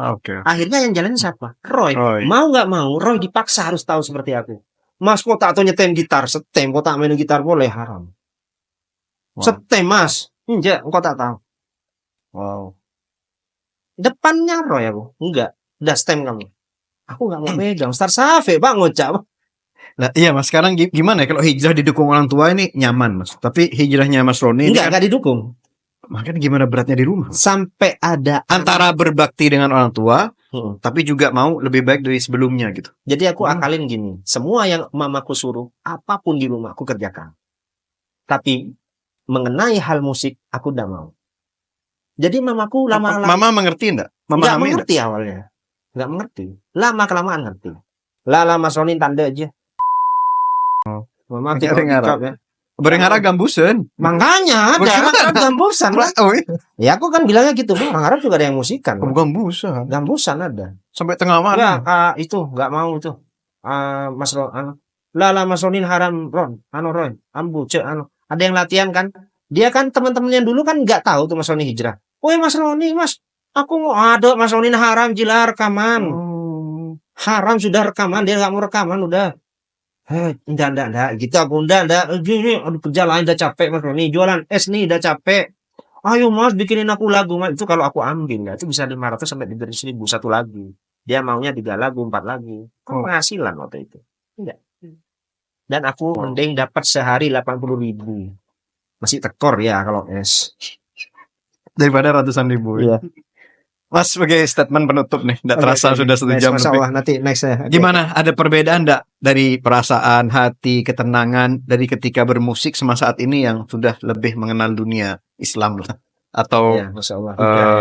Akhirnya yang jalanin siapa? Roy. Mau nggak mau, Roy dipaksa harus tahu seperti aku. Mas, kok tak tahu nyetem gitar, setem, kok tak main gitar boleh haram. Setem mas, enggak, kok tak tahu. Depannya Roy aku, enggak. Udah stem kamu. Aku gak mau pegang. Star Safe Pak ngocap. Nah, iya Mas, sekarang gimana ya kalau hijrah didukung orang tua ini nyaman Mas. Tapi hijrahnya Mas Roni enggak didukung. Makanya gimana beratnya di rumah? Sampai ada antara berbakti dengan orang tua, tapi juga mau lebih baik dari sebelumnya gitu. Jadi aku akalin gini, semua yang mamaku suruh, apapun di rumah aku kerjakan. Tapi mengenai hal musik, aku udah mau. Jadi mamaku lama-lama Mama mengerti enggak? nggak Memahami enggak? mengerti awalnya, nggak mengerti. Lama kelamaan ngerti. Lah Mas Ronin tanda aja. Mama Nggak ada tengok yang ngarap. TikTok ya. Berengara gambusen. Makanya ada orang Arab gambusan lah. Oh, iya. Ya aku kan bilangnya gitu, orang Arab juga ada yang musikan. Bang. Gambusan. Gambusan ada. Sampai tengah Ya, malam. itu nggak mau tuh. Mas Ron, lah Mas Ronin haram Ron, Ron, ambu cek Ada yang latihan kan? Dia kan teman-temannya dulu kan nggak tahu tuh Mas Ronin hijrah. Woi Mas Ronin, Mas, aku mau ada Mas Ronin haram jila rekaman. Haram sudah rekaman, dia nggak mau rekaman udah. Enggak, gitu aku enggak, gini, aduh kerja lain udah capek Mas Roni, jualan es nih udah capek. Ayo Mas bikinin aku lagu, Mas. Itu kalau aku ambil ya, itu bisa 500 sampai 1.000 satu lagu. Dia maunya 3 lagu, 4 lagu. Kan penghasilan waktu itu. Enggak. Dan aku mending dapat sehari 80.000. Masih tekor ya kalau es. Daripada ratusan ribu. Iya. Mas, sebagai statement penutup nih, tidak terasa sudah 1 jam Masya lebih. Allah, nanti next ya. Okay. Gimana? Ada perbedaan enggak dari perasaan, hati, ketenangan dari ketika bermusik sama saat ini yang sudah lebih mengenal dunia Islam lah, atau Ya, Masya Allah.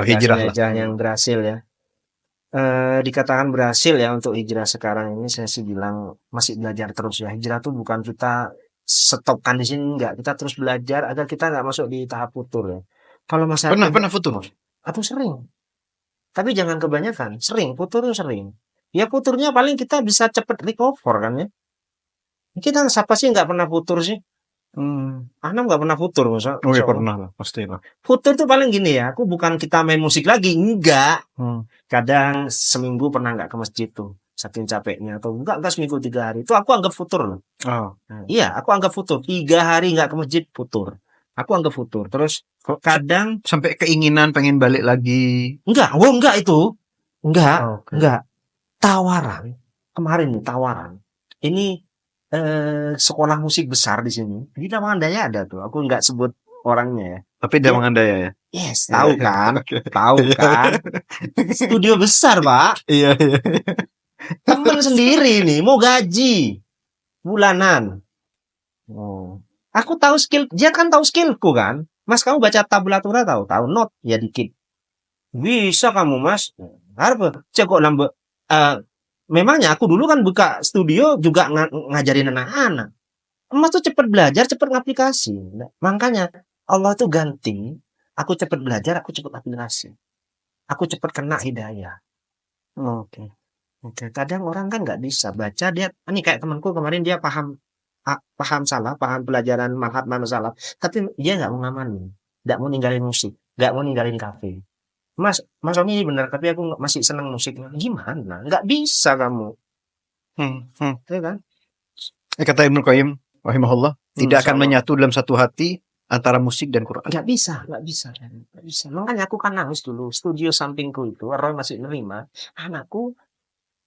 hijrah lah. Yang berhasil ya. Dikatakan berhasil ya untuk hijrah sekarang ini, saya sih bilang masih belajar terus ya. Hijrah tuh bukan kita stopkan di sini, enggak. Kita terus belajar agar kita nggak masuk di tahap futur ya. Kalau masalah Pernah futur? Aku sering. Tapi jangan kebanyakan. Sering, futur tuh sering. Ya futurnya paling kita bisa cepet recover kan ya. Kita siapa sih nggak pernah futur sih? Anam nggak pernah futur masa. Oh ya pernah lah, pasti lah. Futur tuh paling gini ya. Aku bukan kita main musik lagi, enggak. Kadang seminggu pernah nggak ke masjid tuh, saking capeknya, atau enggak seminggu 3 hari. Itu aku anggap futur loh. Iya, aku anggap futur. 3 hari nggak ke masjid, futur. Aku anggap futur. Terus kadang sampai keinginan pengen balik lagi. Enggak itu. Enggak. Tawaran. Kemarin nih tawaran. Ini sekolah musik besar di sini. Di Daya ada tuh. Aku enggak sebut orangnya ya. Tapi Daya ya. Yes, tahu kan? Tahu kan? Studio besar, Pak. Iya. Temen sendiri nih mau gaji bulanan. Aku tahu skill, dia kan tahu skillku kan. Mas, kamu baca tabulatura tahu not ya dikit. Bisa kamu, Mas. Harap cek kok nambah. Memangnya aku dulu kan buka studio juga ngajarin anak-anak. Mas tuh cepet belajar, cepet ngaplikasi. Makanya Allah tuh ganti. Aku cepet belajar, aku cepet aplikasi. Aku cepet kena hidayah. Oke. Kadang orang kan nggak bisa baca, dia ini kayak temanku kemarin, dia paham salah, paham pelajaran mana salah, tapi dia nggak mau ngamanin, nggak mau ninggalin musik, nggak mau ninggalin kafe. Mas ini benar, tapi aku masih senang musik. Gimana? Nggak bisa kamu. Ya kan? Kata Ibnu Qayyim rahimahullah, tidak akan menyatu dalam satu hati antara musik dan Quran. Nggak bisa. Makanya aku kan nangis dulu. Studio sampingku itu, Roy masih nerima. Anakku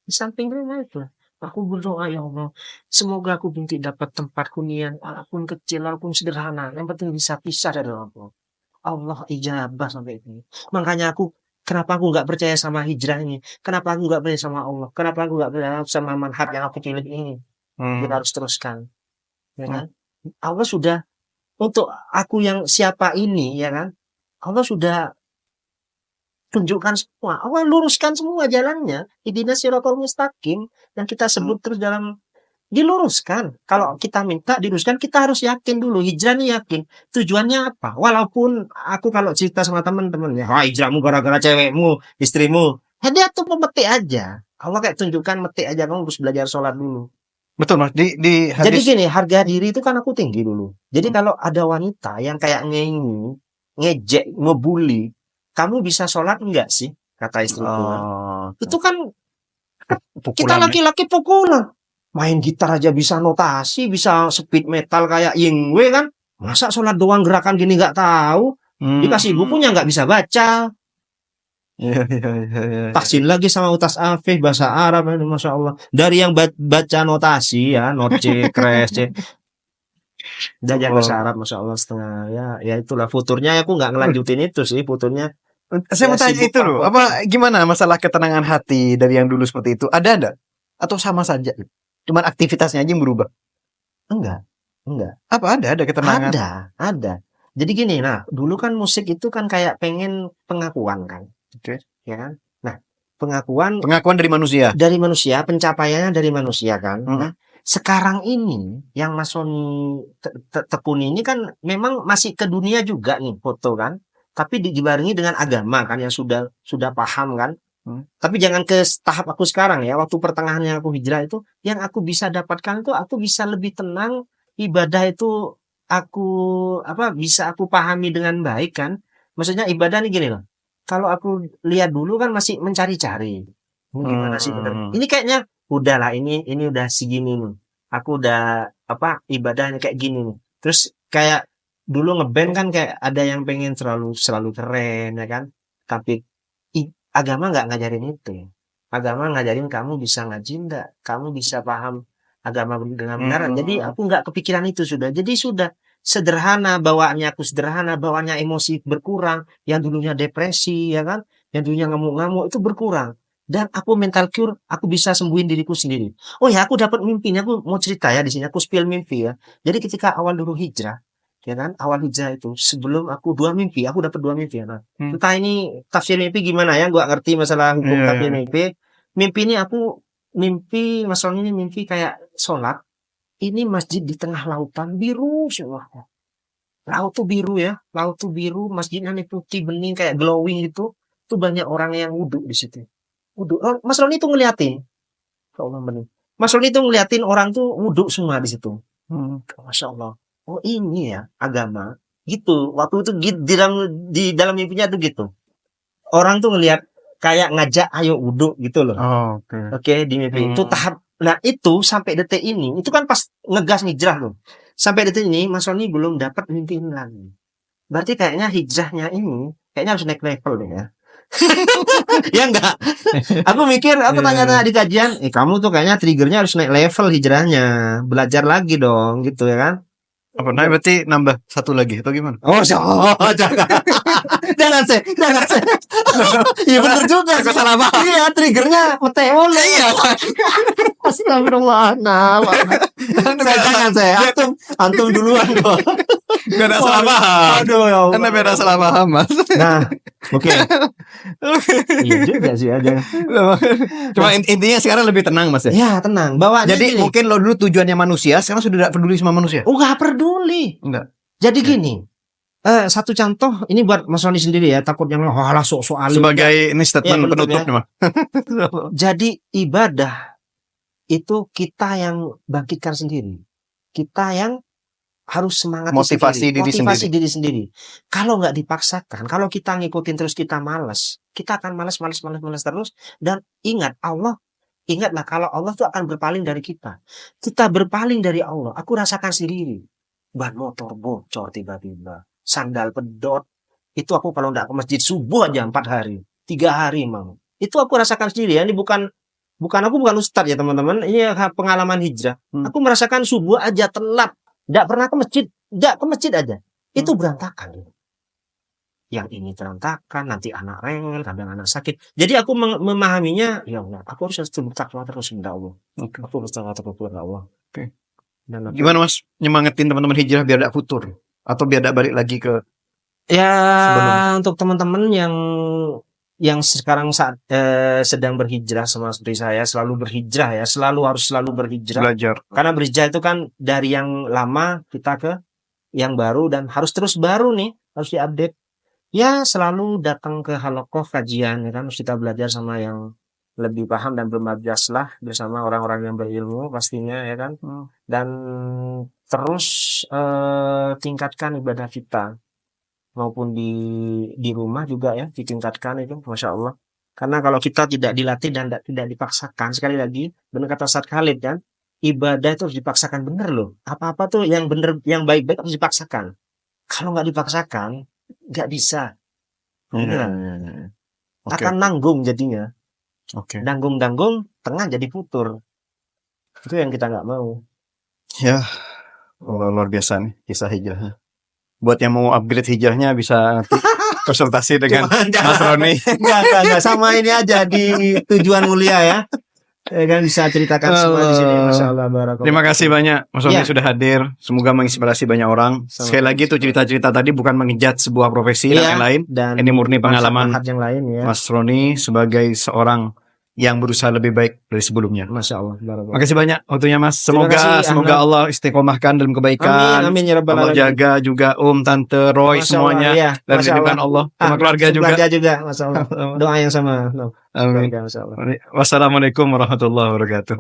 di samping rumah itu. Aku berdoa, ya Allah, semoga aku binti dapat tempat hunian, walaupun kecil, walaupun sederhana, yang penting bisa pisah dari Allah. Allah ijabah sampai ini. Makanya kenapa aku nggak percaya sama hijrah ini? Kenapa aku nggak percaya sama Allah? Kenapa aku nggak percaya sama manhaj yang aku pilih ini? Kita harus teruskan, ya kan? Allah sudah, untuk aku yang siapa ini, ya kan? Allah sudah tunjukkan semua, Allah luruskan semua jalannya. Ihdinas siratal mustaqim yang kita sebut terus dalam, diluruskan. Kalau kita minta diluruskan, kita harus yakin dulu. Hijrah nih yakin. Tujuannya apa? Walaupun aku kalau cerita sama teman-teman ya, hijrahmu gara-gara cewekmu, istrimu. Dia tuh pemetik aja. Allah kayak tunjukkan, metik aja, kamu harus belajar sholat dulu. Betul Mas. Di hadis... Jadi gini, harga diri itu kan aku tinggi dulu. Jadi kalau ada wanita yang kayak ngejek, ngebully, kamu bisa sholat enggak sih? Kata istriku. Itu kan kita laki-laki pukulan. Main gitar aja bisa notasi, bisa speed metal kayak Yingwe kan. Masa sholat doang gerakan gini nggak tahu? Dikasih bukunya nggak bisa baca. Iya. Tahsin lagi sama utas afih bahasa Arab, Masya Allah. Dari yang baca notasi ya, noce, crash, belajar bahasa Arab, Masya Allah setengah. Ya itulah futurnya. Aku nggak ngelanjutin itu sih futurnya. Saya mau tanya itu loh, gimana masalah ketenangan hati dari yang dulu seperti itu? Ada enggak? Atau sama saja? Cuman aktivitasnya aja yang berubah? Enggak. Apa ada ketenangan? Ada. Jadi gini, nah dulu kan musik itu kan kayak pengen pengakuan kan, Oke. ya kan? Nah, pengakuan Pengakuan dari manusia. dari manusia, pencapaiannya dari manusia kan. Mm-mm. Nah, sekarang ini yang Mas Roni tekuni ini kan memang masih ke dunia juga nih foto kan, tapi dibarengi dengan agama kan yang sudah paham kan. Tapi jangan ke tahap aku sekarang ya. Waktu pertengahan yang aku hijrah itu, yang aku bisa dapatkan itu aku bisa lebih tenang, ibadah itu aku bisa aku pahami dengan baik kan. Maksudnya ibadah nih gini loh. Kalau aku lihat dulu kan masih mencari-cari. Ini gimana sih bener? Ini kayaknya udahlah ini udah segini nih. Aku udah ibadahnya kayak gini nih. Terus kayak dulu ngeband kan kayak ada yang pengen selalu keren ya kan. Tapi agama nggak ngajarin itu. Agama ngajarin kamu bisa ngaji enggak, kamu bisa paham agama dengan benar. Jadi aku nggak kepikiran itu sudah. Jadi sudah sederhana bawaannya, aku sederhana bawaannya, emosi berkurang. Yang dulunya depresi ya kan, yang dulunya ngamuk-ngamuk itu berkurang. Dan aku mental cure, aku bisa sembuhin diriku sendiri. Oh ya, aku dapat mimpi. Aku mau cerita ya di sini. Aku spill mimpi ya. Jadi ketika awal dulu hijrah, ya kan, awal hijrah itu sebelum aku aku dapat 2 mimpi ya. Nah, entah ini tafsir mimpi gimana ya, gua ngerti masalah hukum tafsir mimpi. Mimpi ini aku mimpi Mas Ron ini mimpi kayak sholat. Ini masjid di tengah lautan biru semua. Laut tuh biru ya, laut tuh biru, masjidnya nih putih bening kayak glowing gitu. Tuh banyak orang yang wudhu di situ. Wudhu. Oh, Mas Ron itu ngeliatin. Allah bening. Mas Ron itu ngeliatin orang tuh wudhu semua di situ. Masya Allah. Oh ini ya agama gitu. Waktu itu di dalam mimpinya tuh gitu. Orang tuh ngelihat kayak ngajak ayo wudhu gitu loh. Oke, di mimpi itu tahap. Nah itu sampai detik ini itu kan pas ngegas hijrah loh. Sampai detik ini Mas Roni belum dapat mimpi ini lagi. Berarti kayaknya hijrahnya ini kayaknya harus naik level deh ya. Ya enggak. Aku mikir, aku tanya-tanya di kajian, kamu tuh kayaknya triggernya harus naik level hijrahnya, belajar lagi dong gitu ya kan. Apa namanya berarti nambah satu lagi atau gimana? Jangan. jangan sih. Iya bener juga. Aku salah paham. Iya, triggernya meteo. Iya. Astagfirullah. Nah, jangan saya. Antum duluan dong. Gak ada salah paham. Aduh ya Allah. Karena beda salah paham, Mas. Nah, oke. Iya juga sih aja. Cuma intinya sekarang lebih tenang, Mas ya. Ya, tenang. Bawaannya Jadi gini. mungkin lo dulu tujuannya manusia, sekarang sudah tidak peduli sama manusia. Oh, gak peduli. Enggak. Jadi gini. Satu contoh ini buat Mas Roni sendiri ya, takutnya lah sok-sok alim. Sebagai ini statement penutupnya, Mas. Jadi ibadah itu kita yang bangkitkan sendiri. Kita yang harus semangat motivasi diri sendiri. Kalau nggak dipaksakan, kalau kita ngikutin terus kita malas, kita akan malas terus. Dan ingatlah kalau Allah tuh akan berpaling dari kita. Kita berpaling dari Allah. Aku rasakan sendiri. Ban motor bocor tiba-tiba. Sandal pedot. Itu aku kalau nggak ke masjid subuh aja 4 hari. 3 hari mau. Itu aku rasakan sendiri ya. Ini bukan aku bukan ustadz ya teman-teman. Ini pengalaman hijrah. Aku merasakan subuh aja telat. Nggak pernah ke masjid. Nggak ke masjid aja. Itu berantakan. Yang ini berantakan. Nanti anak rengel. Kadang anak sakit. Jadi aku memahaminya. Ya Allah. Aku harus bertakwa terus kepada Allah. Aku harus bertakwa terus kepada Allah. Oke. Gimana Mas nyemangatin teman-teman hijrah biar tidak futur? Atau biar tidak balik lagi ke sebelum? Untuk teman-teman yang sekarang sedang berhijrah sama seperti saya, selalu berhijrah ya, harus selalu berhijrah. Belajar. Karena berhijrah itu kan dari yang lama kita ke yang baru dan harus terus baru nih, harus diupdate. Ya, selalu datang ke halakoh kajian ya kan, harus kita belajar sama yang lebih paham dan bermabjas lah bersama orang-orang yang berilmu pastinya ya kan. Dan terus tingkatkan ibadah kita maupun di rumah juga ya, ditingkatkan itu Masya Allah. Karena kalau kita tidak dilatih dan tidak dipaksakan, sekali lagi benar kata Ustaz Khalid kan, ibadah itu harus dipaksakan bener loh. Apa-apa tuh yang bener, yang baik-baik harus dipaksakan. Kalau nggak dipaksakan nggak bisa. Akan nanggung jadinya. Nanggung tengah jadi futur. Itu yang kita nggak mau. Ya, luar biasa nih kisah hijrahnya. Buat yang mau upgrade hijrahnya bisa nanti konsultasi dengan Mas Roni. Enggak, sama ini aja di Tujuan Mulia ya. Ya kan bisa ceritakan semua di sini. Masya Allah, barakallah. Terima kasih banyak Mas Roni Ya. sudah hadir. Semoga menginspirasi banyak orang. Sama-sama. Sekali lagi tuh cerita-cerita tadi bukan menghujat sebuah profesi dan Iya, yang lain. dan Ini murni pengalaman manfaat yang lain ya. Mas Roni sebagai seorang yang berusaha lebih baik dari sebelumnya. Masya Allah, barakallah. Makasih banyak waktunya Mas. Terima kasih, Semoga Ahmad. Allah istiqomahkan dalam Amin, kebaikan. amin ya rabbal Allah alamin. jaga juga Tante, Roy, Masya semuanya. Allah, ya. Dan Masya dititipkan Allah sama keluarga juga. Keluarga juga, Masya Allah. Doa yang sama. Amin. Keluarga, Masya Allah. Wassalamualaikum warahmatullahi wabarakatuh.